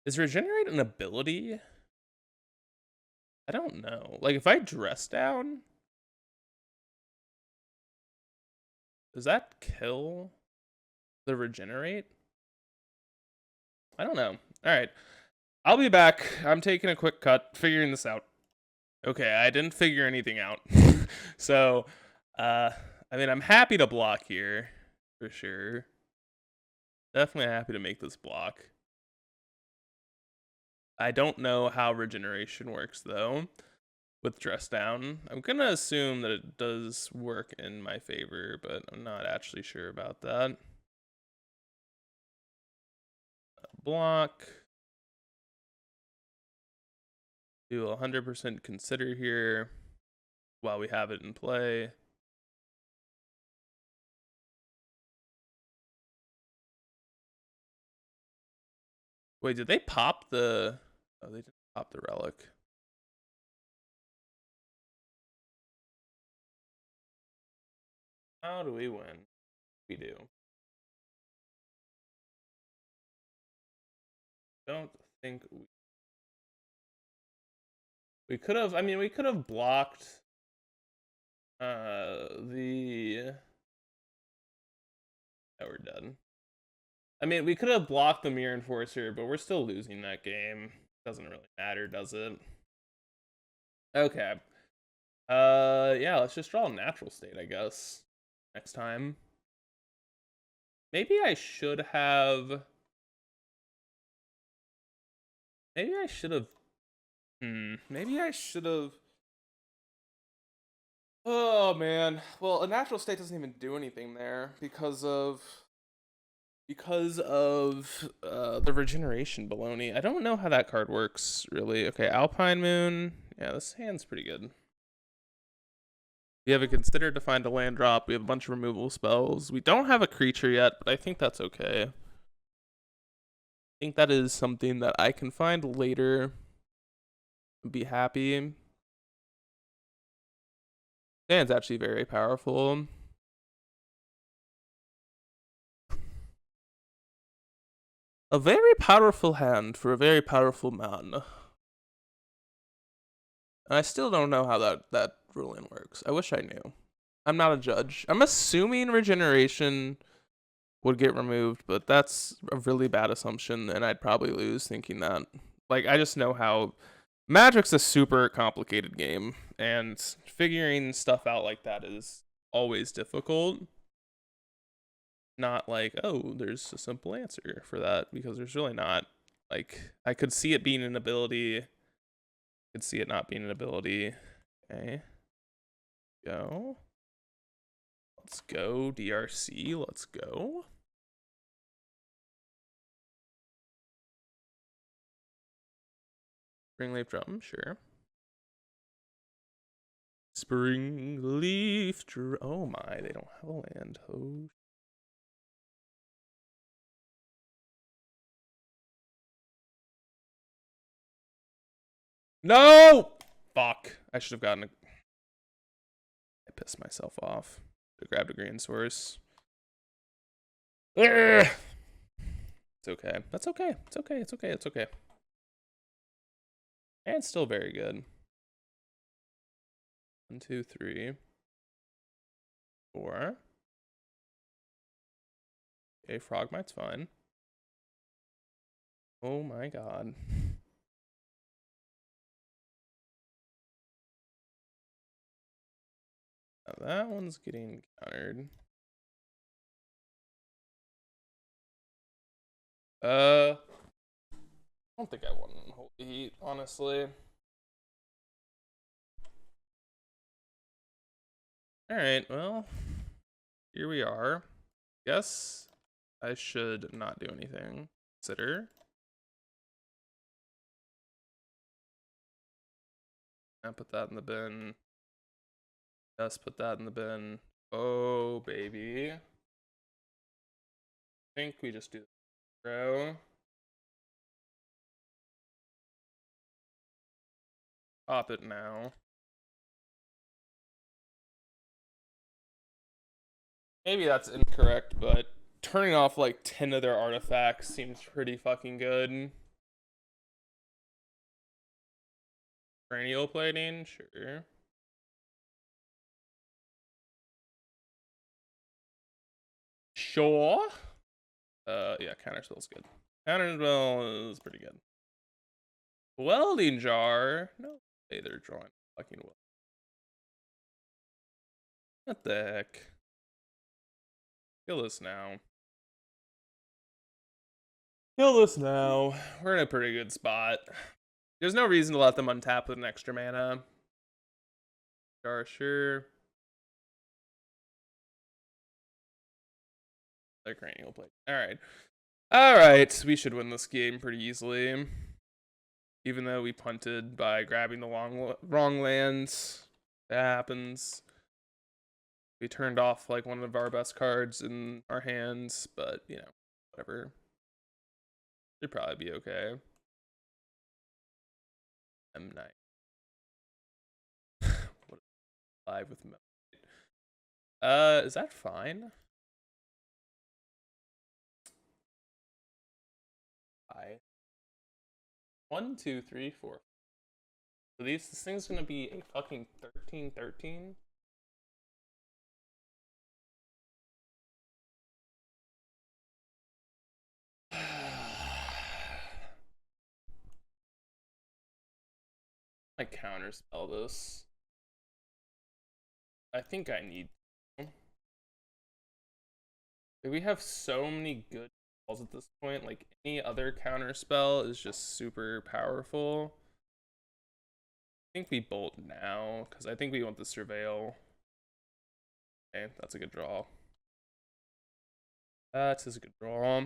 Is regenerate an ability? I don't know. Like if I dress down, does that kill the regenerate? I don't know. All right. I'll be back. I'm taking a quick cut, figuring this out. Okay, I didn't figure anything out. So, I mean, I'm happy to block here, for sure. Definitely happy to make this block. I don't know how regeneration works, though, with dress down. I'm gonna assume that it does work in my favor, but I'm not actually sure about that. Block. Do 100% consider here while we have it in play. Wait, did they pop the... Oh, they didn't pop the relic. How do we win? We do. Don't think we could have... I mean, we could have blocked the... Oh, we're done. I mean, we could have blocked the Mirror Enforcer, but we're still losing that game. Doesn't really matter, does it? Okay. Yeah, let's just draw a natural state, I guess. Next time. Maybe I should have... Maybe I should have... Maybe I should have... Oh, man. Well, a natural state doesn't even do anything there because of the regeneration baloney. I don't know how that card works, really. Okay, Alpine Moon. Yeah, this hand's pretty good. We have a consider to find a land drop. We have a bunch of removal spells. We don't have a creature yet, but I think that's okay. I think that is something that I can find later. Be happy. Hand's actually very powerful. A very powerful hand for a very powerful man. And I still don't know how that ruling works. I wish I knew. I'm not a judge. I'm assuming regeneration would get removed, but that's a really bad assumption, and I'd probably lose thinking that. Like, I just know how... Magic's a super complicated game, and figuring stuff out like that is always difficult. Not like, oh, there's a simple answer for that, because there's really not. Like, I could see it being an ability. I could see it not being an ability. Okay. Go. Let's go, DRC. Let's go. Springleaf Drum, sure. Springleaf Drum. Oh my, they don't have a land. Oh. No! Fuck. I should have gotten a... I pissed myself off. I grabbed a green source. Ugh! It's okay. That's okay. It's okay. It's okay. It's okay. And it's still very good. 1, 2, 3, 4. Okay, Frogmite's fine. Oh my god. Now that one's getting countered. I don't think I want to hold the heat, honestly. Alright, well, here we are. Guess I should not do anything. Consider. And put that in the bin. Yes, put that in the bin. Oh, baby. I think we just do throw. Pop it now. Maybe that's incorrect, but turning off like 10 of their artifacts seems pretty fucking good. Cranial plating, sure. Sure. Yeah, counterspell's good. Counterspell is pretty good. Welding jar. No way they're drawing fucking well. What the heck? Kill this now. Kill this now. We're in a pretty good spot. There's no reason to let them untap with an extra mana. Jar, sure. The cranial plate. Alright. Alright, we should win this game pretty easily. Even though we punted by grabbing the wrong lands. That happens. We turned off like one of our best cards in our hands, but you know, whatever. Should probably be okay. M9. What live with is that fine? I 1, 2, 3, 4. So this thing's gonna be a fucking 13/13. I counterspell this. I think I need to. We have so many good spells at this point. Like any other counterspell is just super powerful. I think we bolt now because I think we want the surveil. Okay, that's a good draw. That is a good draw.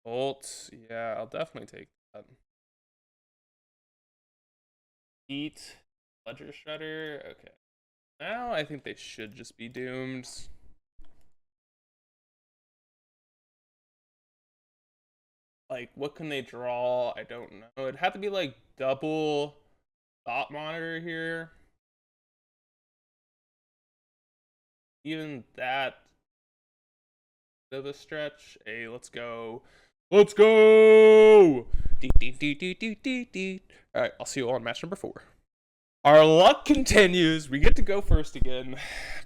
Bolt, yeah, I'll definitely take that. Eat Ledger Shredder. Okay. Now I think they should just be doomed. Like, what can they draw? I don't know. It'd have to be like double thought monitor here. Even that bit of a stretch. Hey, let's go. Let's go! Alright, I'll see you all on match number 4. Our luck continues. We get to go first again.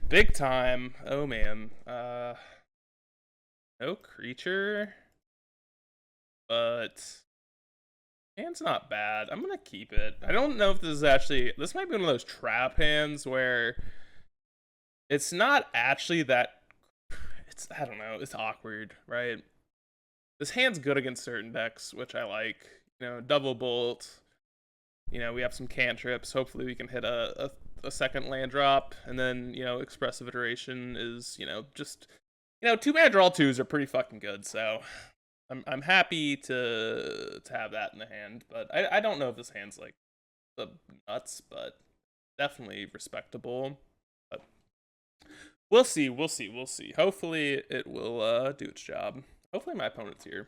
Big time. Oh man. No creature. But hand's not bad. I'm gonna keep it. I don't know if this is actually, this might be one of those trap hands where it's not actually that, it's, I don't know, it's awkward, right? This hand's good against certain decks, which I like. You know, double bolt. You know, we have some cantrips. Hopefully we can hit a second land drop. And then, you know, expressive iteration is, you know, just, you know, 2-mana draw 2s are pretty fucking good, so I'm happy to have that in the hand, but I don't know if this hand's like the nuts, but definitely respectable. But we'll see. Hopefully it will do its job. Hopefully my opponent's here.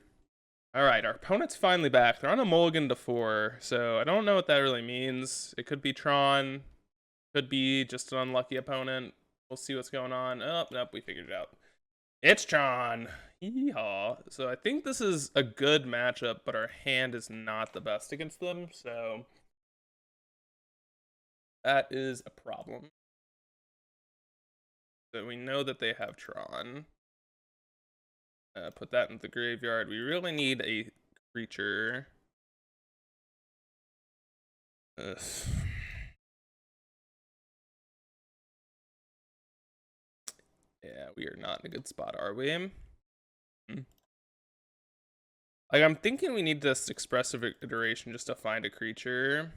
All right, our opponent's finally back. They're on a mulligan to 4, so I don't know what that really means. It could be Tron, could be just an unlucky opponent. We'll see what's going on. Oh, nope, we figured it out. It's Tron. Yeehaw. So I think this is a good matchup, but our hand is not the best against them, so that is a problem. So we know that they have Tron. Put that in the graveyard. We really need a creature. Ugh. Yeah, we are not in a good spot, are we? Like, I'm thinking we need this expressive iteration just to find a creature.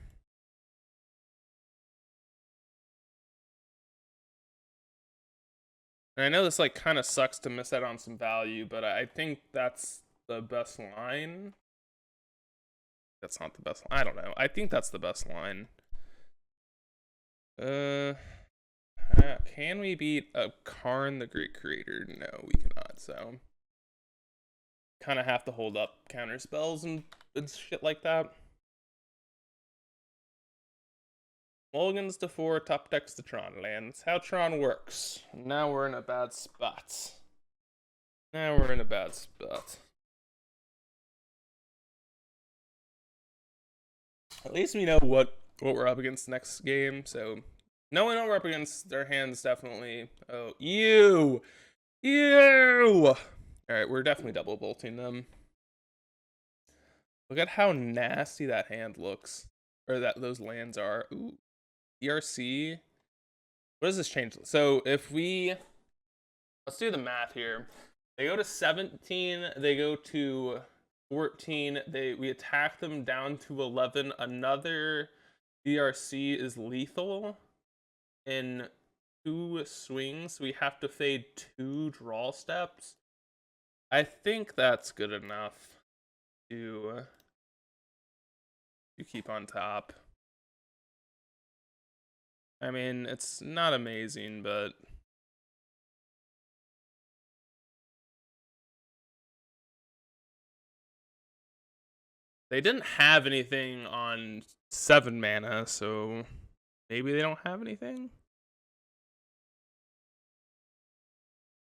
And I know this, like, kind of sucks to miss out on some value, but I think that's the best line. That's not the best line. I don't know. I think that's the best line. Can we beat a Karn the Great Creator? No, we cannot, so kind of have to hold up counter spells and shit like that. Mulligans to 4, top decks to Tron lands. How Tron works. Now we're in a bad spot. At least we know what we're up against next game, so knowing what we're up against, their hands definitely. Oh, ew! Alright, we're definitely double bolting them. Look at how nasty that hand looks. Or that those lands are. Ooh. DRC. What does this change? So if we let's do the math here. They go to 17, they go to 14, we attack them down to 11. Another DRC is lethal in 2 swings. We have to fade 2 draw steps. I think that's good enough to keep on top. I mean, it's not amazing, but they didn't have anything on 7 mana, so maybe they don't have anything?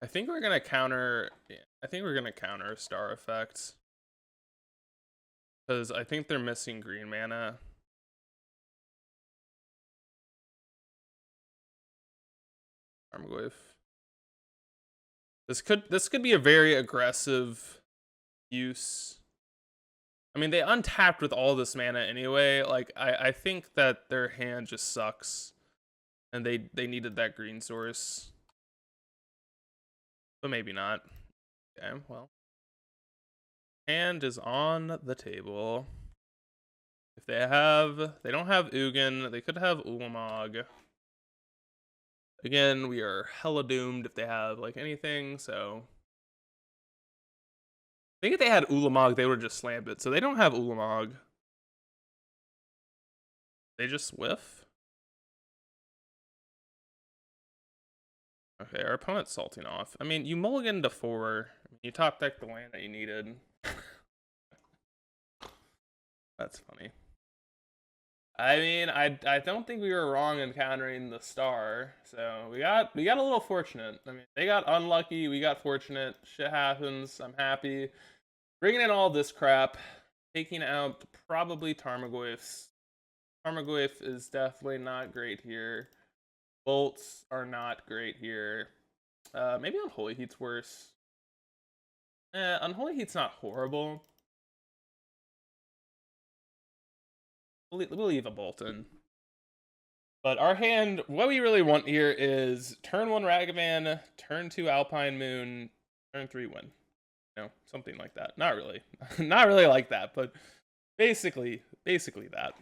I think we're gonna counter. Yeah, I think we're gonna counter Star Effect. Because I think they're missing green mana. Armglyph. This could be a very aggressive use. I mean, they untapped with all this mana anyway. Like, I think that their hand just sucks. And they needed that green source. But maybe not. Okay, well. Hand is on the table. If they don't have Ugin, they could have Ulamog. Again, we are hella doomed if they have, like, anything, so I think if they had Ulamog, they would have just slammed it. So they don't have Ulamog. They just whiff? Okay, our opponent's salting off. I mean, you mulligan to 4. You top deck the land that you needed. That's funny. I mean, I don't think we were wrong in countering the star. So we got a little fortunate. I mean, they got unlucky, we got fortunate. Shit happens. I'm happy. Bringing in all this crap, taking out probably Tarmogoyfs. Tarmogoyf is definitely not great here. Bolts are not great here. Maybe Unholy Heat's worse. Unholy Heat's not horrible. We'll leave a bolt in. But our hand, what we really want here is turn 1 Ragavan, turn 2 Alpine Moon, turn 3 Win. You know, something like that. Not really. Not really like that, but basically that.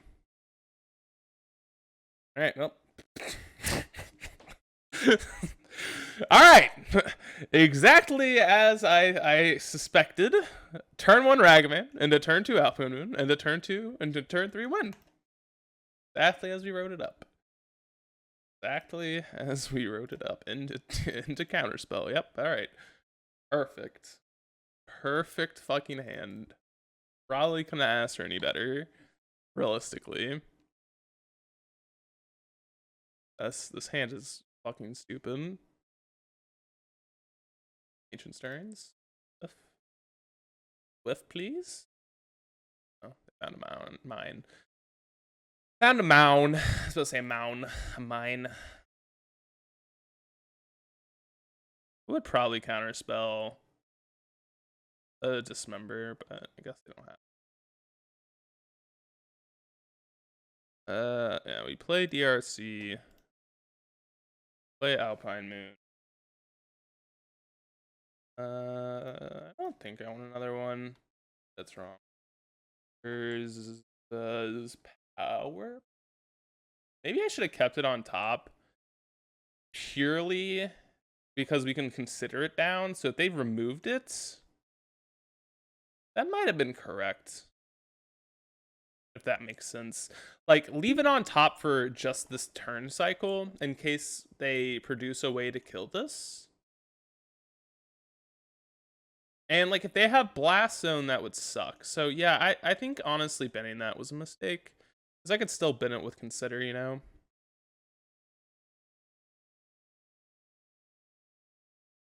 Alright, well. Alright. Exactly as I suspected. Turn 1 Ragavan, into turn 2 Alpine Moon, into turn 2, into turn 3 Win. Exactly as we wrote it up. Exactly as we wrote it up into counterspell. Yep. All right. Perfect. Perfect fucking hand. Probably couldn't ask for any better. Realistically. This hand is fucking stupid. Ancient Stirrings. Whiff, please. Oh, they found a mine. Found a mound. I was supposed to say mound. A mine. Would probably counterspell Dismember, but I guess they don't have. Yeah, we play DRC, play Alpine Moon. I don't think I want another one. That's wrong. There's power. Maybe I should have kept it on top purely because we can consider it down. So if they removed it, that might have been correct. If that makes sense. Like, leave it on top for just this turn cycle in case they produce a way to kill this. And, like, if they have Blast Zone, that would suck. So, yeah, I think, honestly, binning that was a mistake. Because I could still bin it with Consider, you know?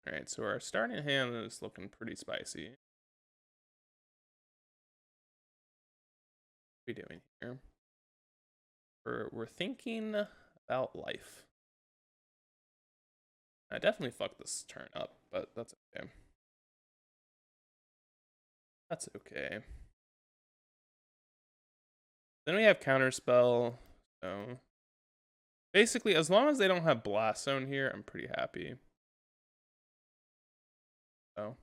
Alright, so our starting hand is looking pretty spicy. What are we doing here? We're thinking about life. I definitely fucked this turn up, but that's okay. That's okay. Then we have Counterspell. So basically, as long as they don't have Blast Zone here, I'm pretty happy. So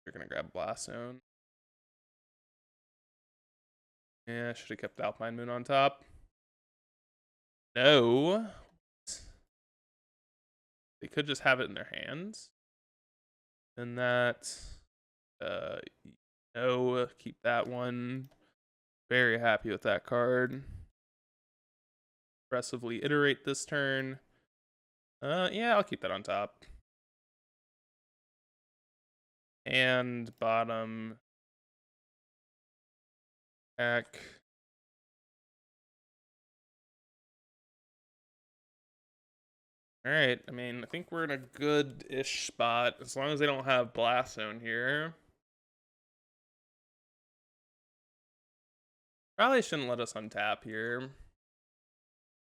you're gonna grab Blast Zone. Yeah, I should have kept Alpine Moon on top. No. They could just have it in their hands. And that no, keep that one. Very happy with that card. Aggressively iterate this turn. Yeah, I'll keep that on top. And bottom. Back. Alright, I mean, I think we're in a good-ish spot, as long as they don't have Blast Zone here. Probably shouldn't let us untap here.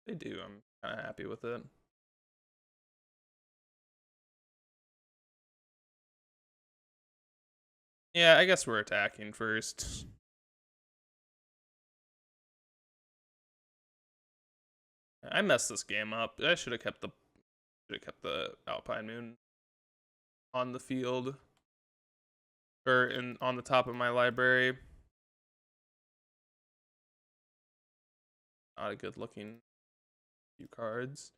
They do, I'm kind of happy with it. Yeah, I guess we're attacking first. I messed this game up. I should have kept the Alpine Moon on the field. Or on the top of my library. Not a good looking few cards.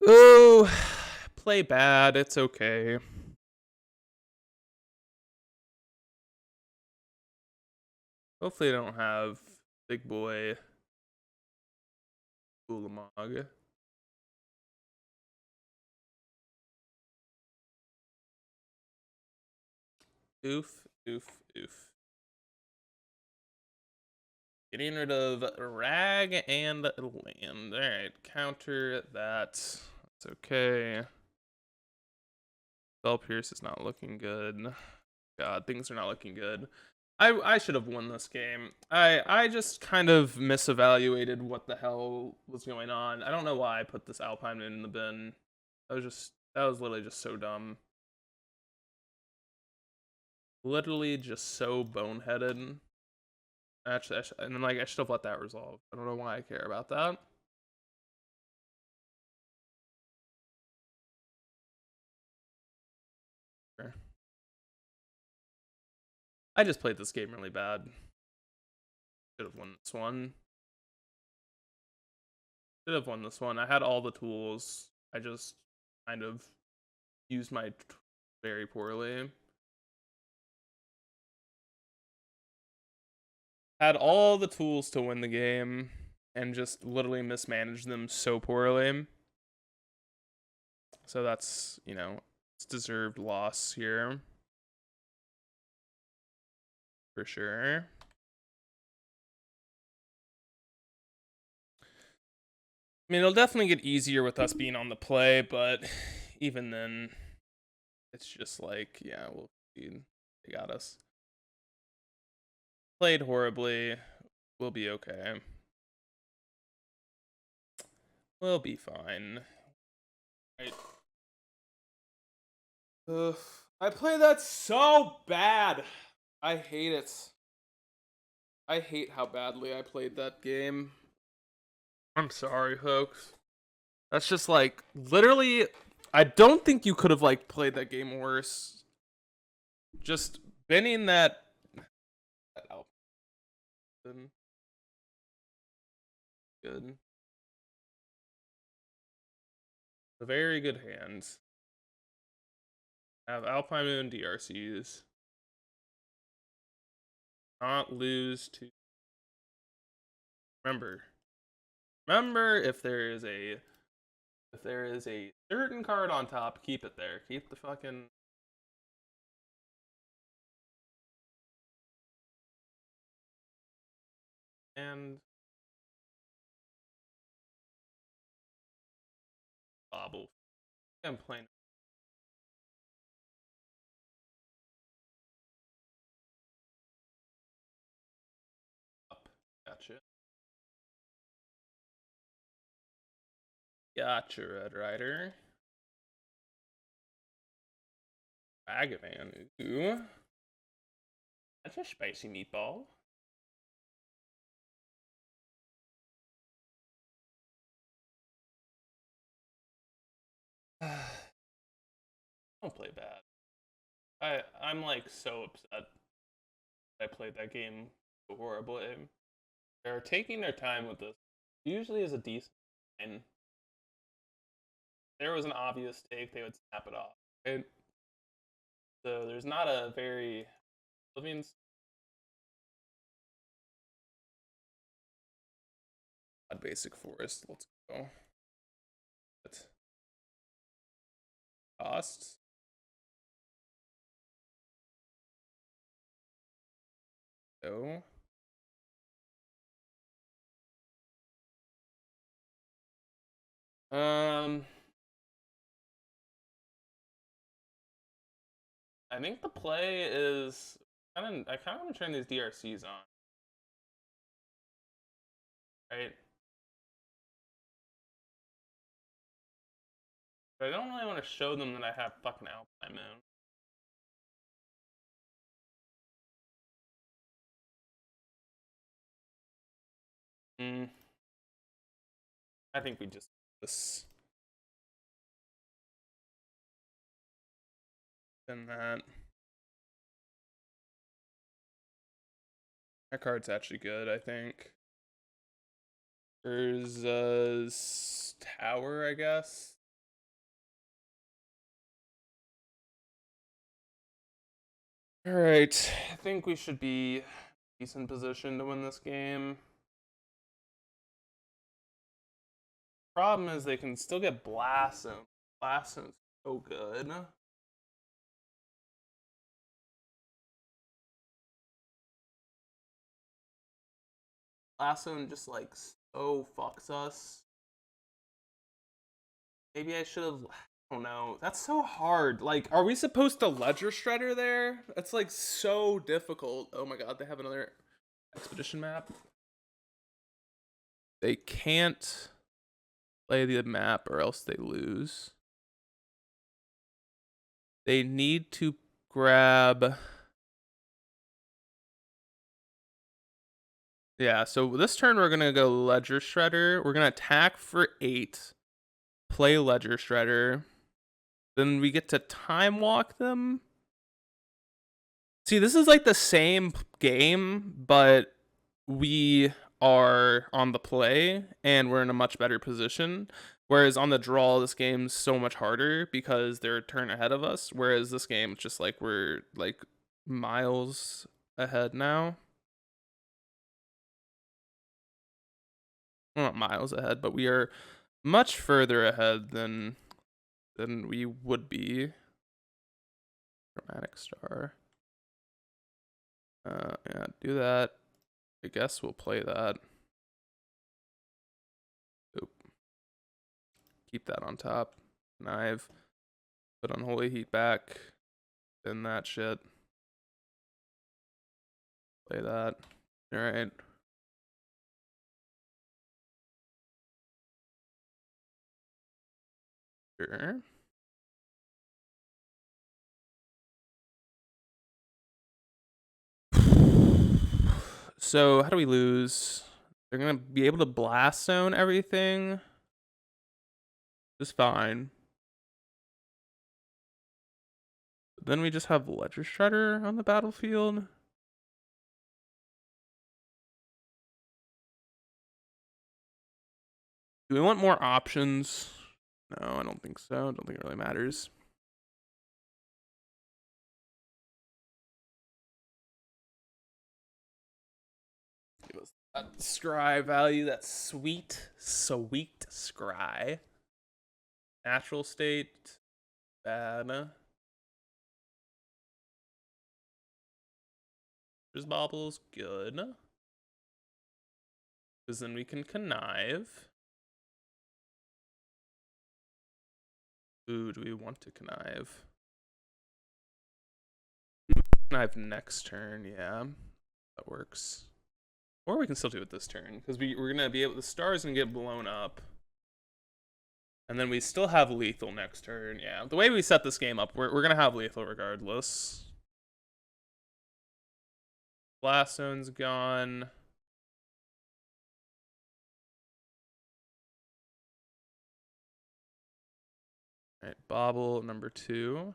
Ooh, play bad. It's okay. Hopefully, they don't have big boy Ulamog. Oof, oof, oof. Getting rid of Rag and Land. Alright, counter that. That's okay. Spell Pierce is not looking good. God, things are not looking good. I should have won this game. I just kind of misevaluated what the hell was going on. I don't know why I put this Alpine in the bin. That was literally just so dumb. Literally just so boneheaded. Actually, and then like I should have let that resolve. I don't know why I care about that. Sure. I just played this game really bad. Should have won this one. Should have won this one. I had all the tools. I just kind of used my very poorly. Had all the tools to win the game and just literally mismanaged them so poorly. So that's, you know, it's deserved loss here. For sure. I mean, it'll definitely get easier with us being on the play, but even then, it's just like, yeah, we'll see. They got us. Played horribly. We'll be okay. We'll be fine. Right. Ugh, I play that so bad. I hate it. I hate how badly I played that game. I'm sorry, folks. That's just like literally. I don't think you could have like played that game worse. Just binning that out. Good. A very good hand. Have Alpine Moon DRCs. Not lose to. Remember, if there is a certain card on top, keep it there. Keep the fucking and bobble. I'm playing up. Gotcha. Gotcha, Red Rider. Ragavan. Ooh. That's a spicy meatball. Don't play bad. I'm like so upset I played that game so horribly. They're taking their time with this. Usually is a decent line. If there was an obvious take, they would snap it off. Right? So there's not a very living basic forest. Let's go. But costs. So um I think the play is I kind of want to turn these DRCs on, right? But I don't really want to show them that I have fucking Alpine Moon. Hmm. I think we just this and that. That card's actually good, I think. There's tower, I guess. All right, I think we should be decent position to win this game. Problem is they can still get blasted. Blasted so good. Blasted just like so fucks us. Maybe I should have. I don't know. That's so hard. Like, are we supposed to ledger shredder there? That's like so difficult. Oh my god, they have another expedition map. They can't play the map or else they lose. They need to grab. Yeah, so this turn we're gonna go ledger shredder. We're gonna attack for 8, play ledger shredder. Then we get to time walk them. See, this is like the same game, but we are on the play and we're in a much better position. Whereas on the draw, this game's so much harder because they're a turn ahead of us. Whereas this game, it's just like we're like miles ahead now. Well, not miles ahead, but we are much further ahead than we would be. Dramatic star. Yeah, do that. I guess we'll play that. Oop. Keep that on top. Knife. Put unholy heat back. Then that shit. Play that. Alright. Sure. So how do we lose? They're gonna be able to blast zone everything. Just fine. Then we just have Ledger Shredder on the battlefield. Do we want more options? No, I don't think so. I don't think it really matters. Give us that scry value, that sweet scry. Natural state, bad. There's baubles, good. Because then we can connive. Ooh, do we want to connive? Connive next turn, yeah. That works. Or we can still do it this turn, because we're going to be able, the star's going to get blown up. And then we still have lethal next turn, yeah. The way we set this game up, we're going to have lethal regardless. Blast zone's gone. Alright, bauble number 2.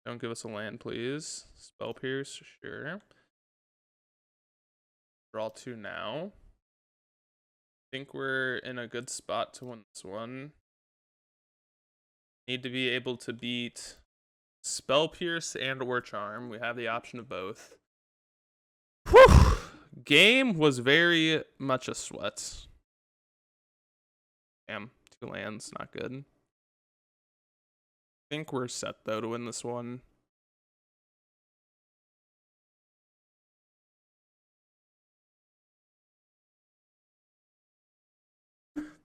Don't give us a land, please. Spell Pierce, sure. Draw 2 now. I think we're in a good spot to win this one. Need to be able to beat Spell Pierce and or Charm. We have the option of both. Whew! Game was very much a sweat. Damn, 2 lands, not good. I think we're set though to win this one.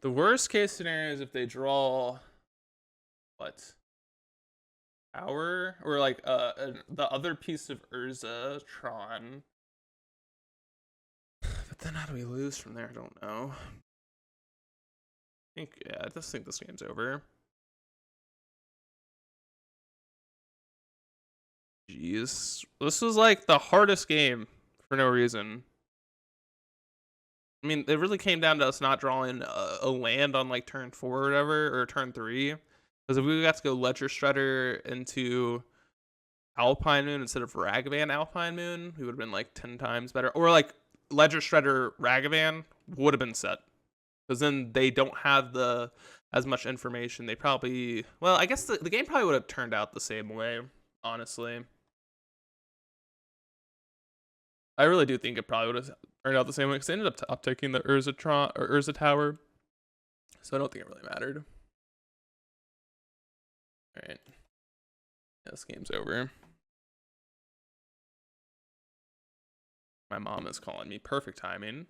The worst case scenario is if they draw what? Power? Or like the other piece of Urza, Tron. But then how do we lose from there? I don't know. I just think this game's over. Jeez. This was like the hardest game for no reason. I mean, it really came down to us not drawing a land on like turn 4 or whatever, or turn 3. Because if we got to go Ledger Shredder into Alpine Moon instead of Ragavan Alpine Moon, we would have been like 10 times better. Or like Ledger Shredder Ragavan would have been set. Because then they don't have as much information. They probably, well, I guess the game probably would have turned out the same way, honestly. I really do think it probably would have turned out the same way because they ended up top taking the Urza Tower. So I don't think it really mattered. Alright. Yeah, this game's over. My mom is calling me. Perfect timing.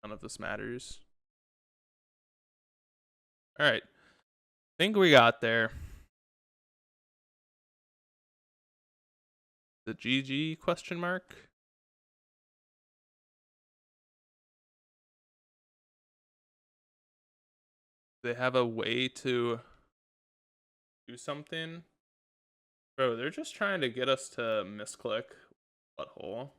None of this matters. Alright. Think we got there. The GG question mark? They have a way to do something? Bro, they're just trying to get us to misclick butthole.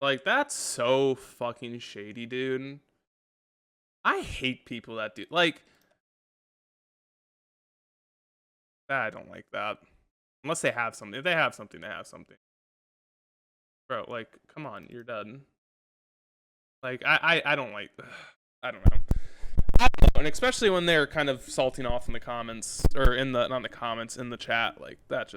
Like, that's so fucking shady, dude. I hate people that do, like, I don't like that. Unless they have something. If they have something, they have something. Bro, like, come on, you're done. Like, I don't like, I don't know. And especially when they're kind of salting off in the comments, or in the, not the comments, in the chat, like, that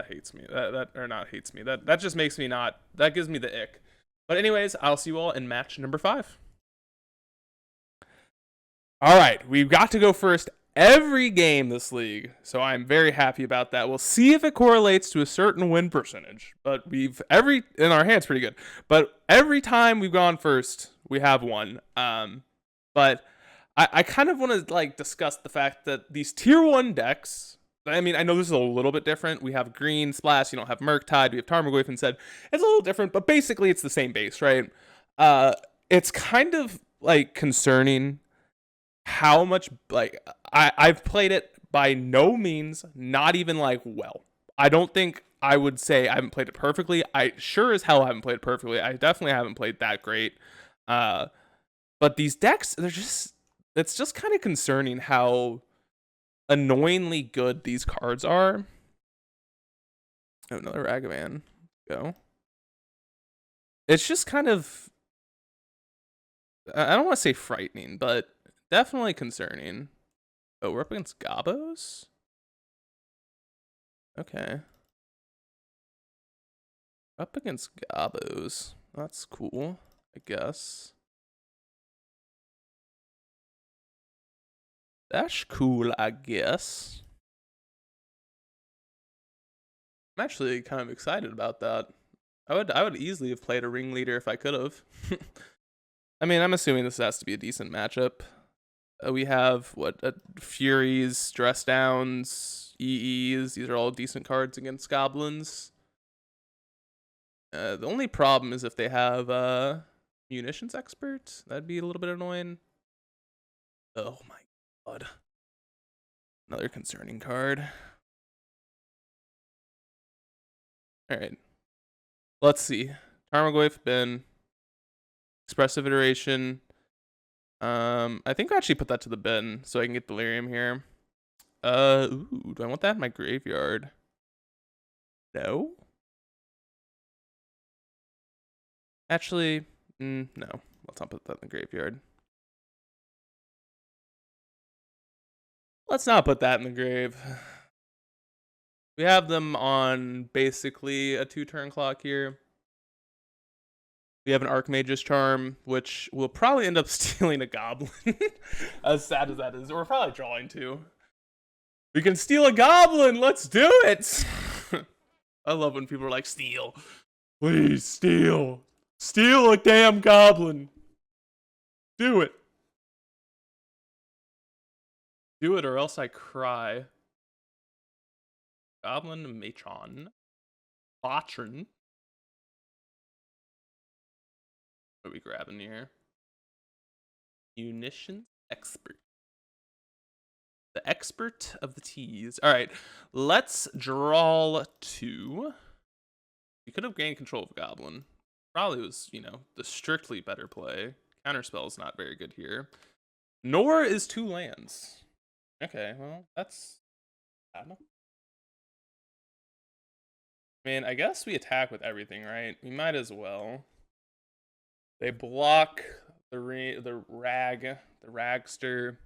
hates me. Or not hates me. That just makes me not, that gives me the ick. But anyways, I'll see you all in match number 5. All right, we've got to go first every game this league, so I'm very happy about that. We'll see if it correlates to a certain win percentage, but in our hands pretty good. But every time we've gone first, we have won. But I kind of want to like discuss the fact that these tier 1 decks I mean, I know this is a little bit different. We have green splash, you don't have Murktide, we have Tarmogoyf instead. It's a little different, but basically it's the same base, right? Uh, it's kind of like concerning how much like I've played it by no means, not even like well. I don't think I would say I haven't played it perfectly. I sure as hell haven't played it perfectly. I definitely haven't played that great. Uh, but these decks, it's just kind of concerning how annoyingly good these cards are. Oh, another Ragavan. Go. It's just kind of, I don't want to say frightening, but definitely concerning. Oh, we're up against Gabos? Okay. Up against Gabos. That's cool, I guess. That's cool, I guess. I'm actually kind of excited about that. I would easily have played a ringleader if I could have. I mean, I'm assuming this has to be a decent matchup. We have what Furies, Dress Downs, EEs. These are all decent cards against goblins. The only problem is if they have munitions expert. That'd be a little bit annoying. Oh my god. Another concerning card. Alright. Let's see. Tarmogoyf, Ben. Expressive Iteration. I think I actually put that to the bin so I can get Delirium here. Ooh, do I want that in my graveyard? No? Actually, no. Let's not put that in the graveyard. Let's not put that in the grave. We have them on basically a 2-turn clock here. We have an Archmage's Charm, which will probably end up stealing a Goblin. As sad as that is. We're probably drawing to. We can steal a Goblin! Let's do it! I love when people are like, steal. Please, steal. Steal a damn Goblin. Do it. Do it or else I cry. Goblin Matron. Botron. What are we grabbing here? Munitions expert. The expert of the teas. Alright, let's draw 2. We could have gained control of Goblin. Probably was, the strictly better play. Counterspell is not very good here. Nor is 2 lands. Okay, well, that's... I don't know. I mean, I guess we attack with everything, right? We might as well. They block the Ragster.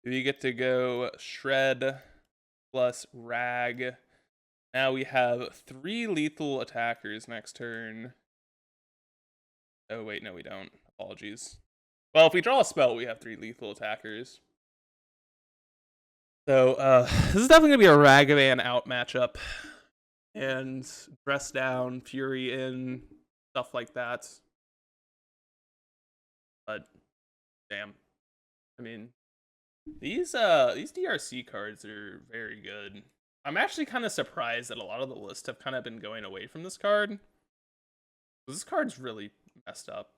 We get to go Shred plus Rag. Now we have 3 lethal attackers next turn. Oh, wait, no, we don't. Apologies. Well, if we draw a spell, we have 3 lethal attackers. So, this is definitely going to be a Ragavan out matchup. And Dress Down, Fury in, stuff like that. But, damn. I mean, these DRC cards are very good. I'm actually kind of surprised that a lot of the lists have kind of been going away from this card. This card's really messed up.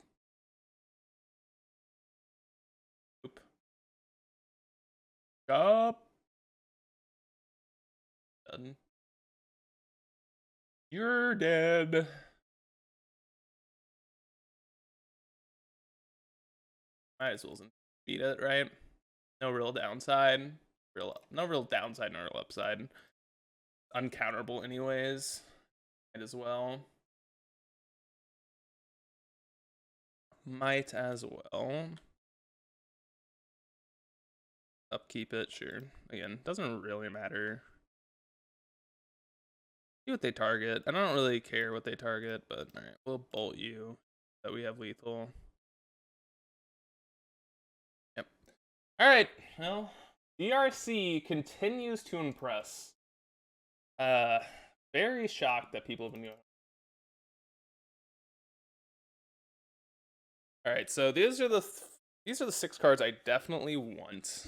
Oop. Up. Done. You're dead. Might as well beat it, right? No real downside. No real downside, no real upside. Uncounterable anyways. Might as well. Might as well. Upkeep it, sure. Again, doesn't really matter. See what they target. I don't really care what they target, but alright, we'll bolt you. That we have lethal. Yep. Alright, well, DRC continues to impress. Very shocked that people have been going. Alright, so these are the 6 cards I definitely want.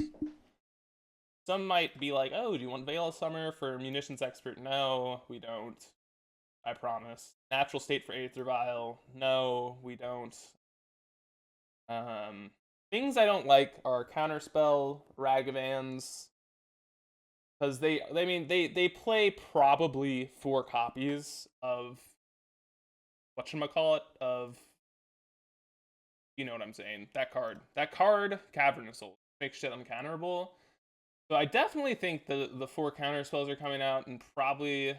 Some might be like, oh, do you want Veil of Summer for Munitions Expert? No, we don't. I promise. Natural State for Aether Vial? No, we don't. Um, Things I don't like are Counterspell, Ragavans, because they play probably 4 copies of whatchamacallit, of, you know what I'm saying, that card Cavernous Soul makes shit uncounterable. So I definitely think the 4 counter spells are coming out, and probably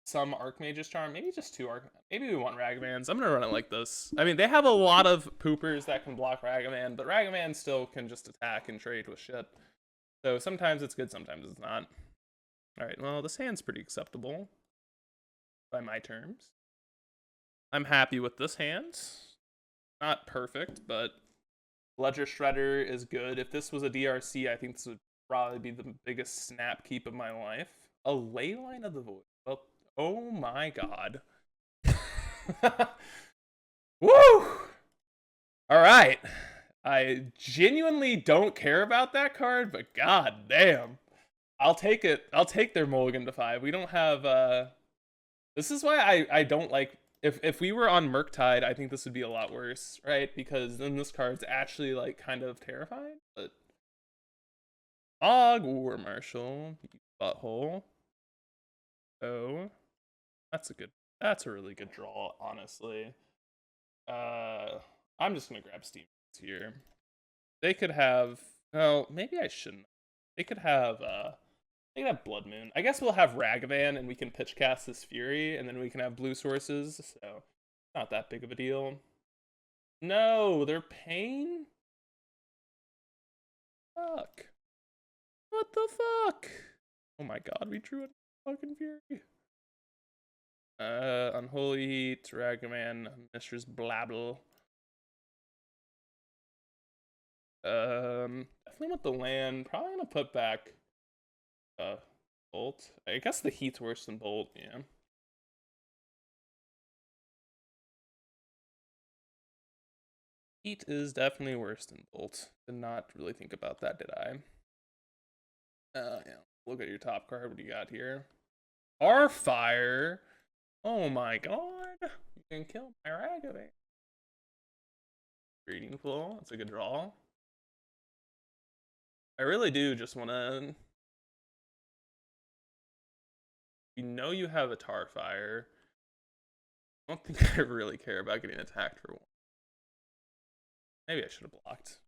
some Archmage's Charm, maybe just 2 maybe we want Ragavans. I'm gonna run it like this. I mean, they have a lot of poopers that can block Ragavan, but Ragavan still can just attack and trade with shit. So sometimes it's good, sometimes it's not. Alright, well, this hand's pretty acceptable by my terms. I'm happy with this hand. Not perfect, but Ledger Shredder is good. If this was a DRC, I think this would probably be the biggest snap keep of my life. A Leyline of the Void. Well, oh my god. Woo! Alright. I genuinely don't care about that card, but god damn. I'll take it. I'll take their mulligan to 5. We don't have this is why I don't like, if we were on Murktide, I think this would be a lot worse, right? Because then this card's actually like kind of terrifying. But Og War Marshal, butthole. Oh, that's a really good draw, honestly. I'm just gonna grab Steam here. They could have, oh, maybe I shouldn't. They could have Blood Moon. I guess we'll have Ragavan and we can pitch cast this Fury, and then we can have blue sources, so not that big of a deal. No, they're Pain? Fuck. What the fuck? Oh my god, we drew a fucking Fury. Unholy Heat, Ragavan, Mistress Blabble. Definitely want the land. Probably gonna put back Bolt. I guess the Heat's worse than Bolt, yeah. Heat is definitely worse than Bolt. Did not really think about that, did I? Yeah. Look at your top card. What do you got here? Fire. Oh my god. You can kill my Ragavan. Breeding Pool. That's a good draw. I really do just want to... You know you have a Tarfire. I don't think I really care about getting attacked for 1. Maybe I should have blocked.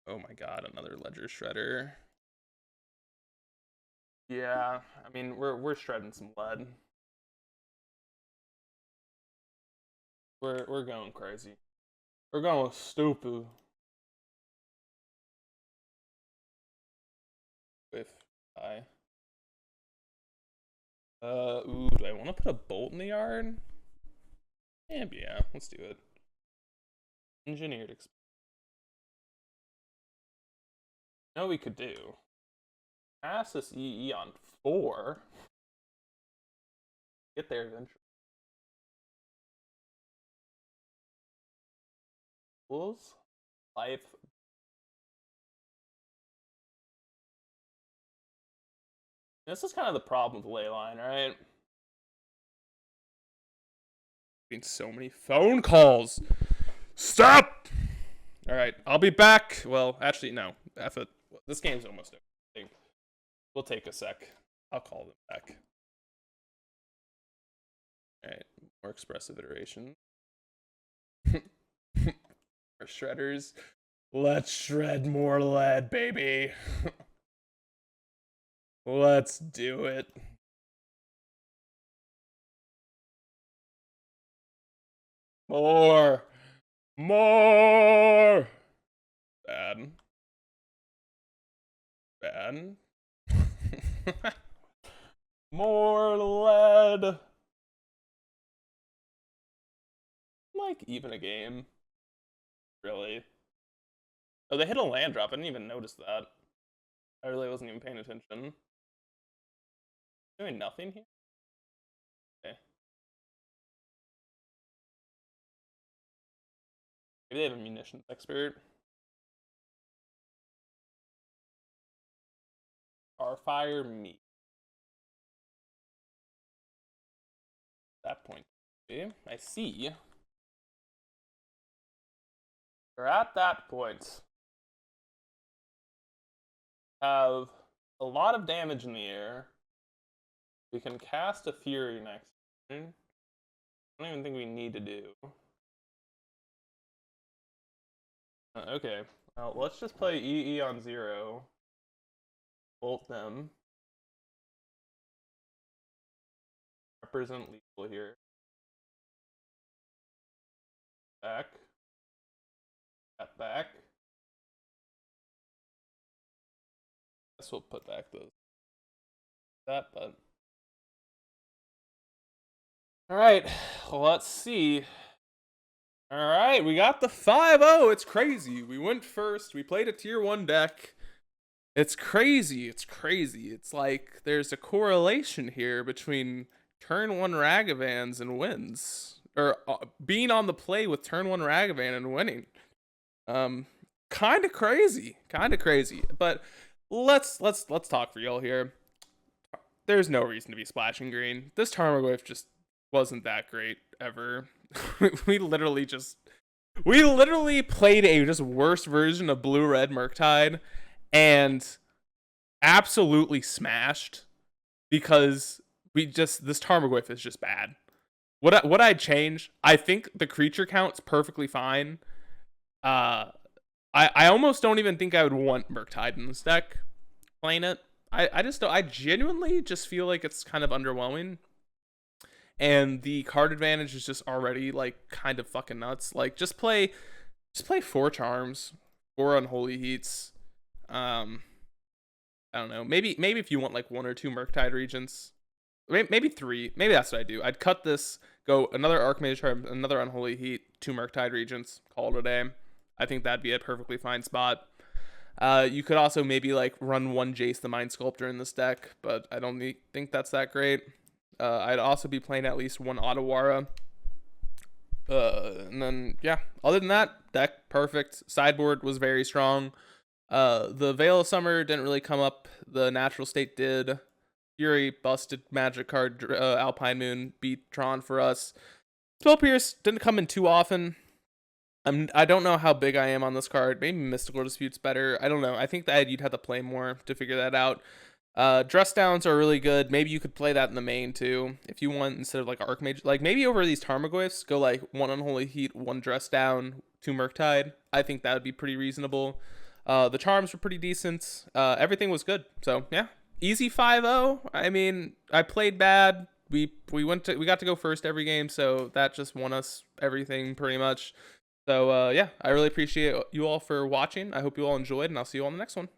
Oh my god, another Ledger Shredder. Yeah, I mean, we're shredding some lead. We're going crazy. We're going stupid. With I. Ooh, do I want to put a bolt in the yard? Yeah, let's do it. Engineered. No, we could do. Pass this EE on 4. Get there eventually. Wolves? Life. This is kind of the problem with Leyline, right? Getting so many phone calls. Stop! Alright, I'll be back. Well, actually, no. F it. This game's almost over. We'll take a sec. I'll call them back. Alright, more expressive iteration. More shredders. Let's shred more lead, baby. Let's do it. More. More. Bad. Bad. More lead. Like, even a game. Really. Oh, they hit a land drop. I didn't even notice that. I really wasn't even paying attention. Doing nothing here? Okay. Maybe they have a munitions expert. Starfire me. That point. Okay, I see. We're at that point. Have a lot of damage in the air. We can cast a Fury next turn. I don't even think we need to do. Okay, well, let's just play EE on 0. Bolt them. Represent lethal here. Back. That back. Guess we'll put back those. That, but. Alright, let's see. Alright, we got the 5-0. It's crazy. We went first. We played a tier 1 deck. It's crazy. It's crazy. It's like there's a correlation here between turn 1 Ragavans and wins. Or being on the play with turn 1 Ragavan and winning. Kind of crazy. Kind of crazy. But let's talk for y'all here. There's no reason to be splashing green. This Tarmogoyf just wasn't that great ever. we literally played a just worse version of blue-red Murktide and absolutely smashed because this Tarmogoyf is just bad. What I'd change, I think the creature count's perfectly fine. I almost don't even think I would want Murktide in this deck playing it. I genuinely just feel like it's kind of underwhelming. And the card advantage is just already like kind of fucking nuts. Like just play 4 Charms, 4 Unholy Heats. I don't know. Maybe if you want like 1 or 2 Murktide Regents, maybe 3. Maybe that's what I do. I'd cut this, go another Archmage Charm, another Unholy Heat, 2 Murktide Regents, call it a day. I think that'd be a perfectly fine spot. You could also maybe like run 1 Jace the Mind Sculptor in this deck, but I don't think that's that great. I'd also be playing at least 1 Otawara. And then, yeah, other than that, deck perfect. Sideboard was very strong. The Veil of Summer didn't really come up. The Natural State did. Fury busted Magic card. Alpine Moon beat Tron for us. Spell Pierce didn't come in too often. I don't know how big I am on this card. Maybe Mystical Dispute's better. I don't know. I think that you'd have to play more to figure that out. Dress downs are really good. Maybe you could play that in the main too if you want, instead of like Archmage. Like maybe over these Tarmogoyfs, go like 1 Unholy Heat, 1 Dress down, 2 Murktide. I think that would be pretty reasonable. The charms were pretty decent. Everything was good. So yeah, easy 5-0. I mean, I played bad. We got to go first every game, so that just won us everything pretty much. So yeah, I really appreciate you all for watching. I hope you all enjoyed, and I'll see you all in the next one.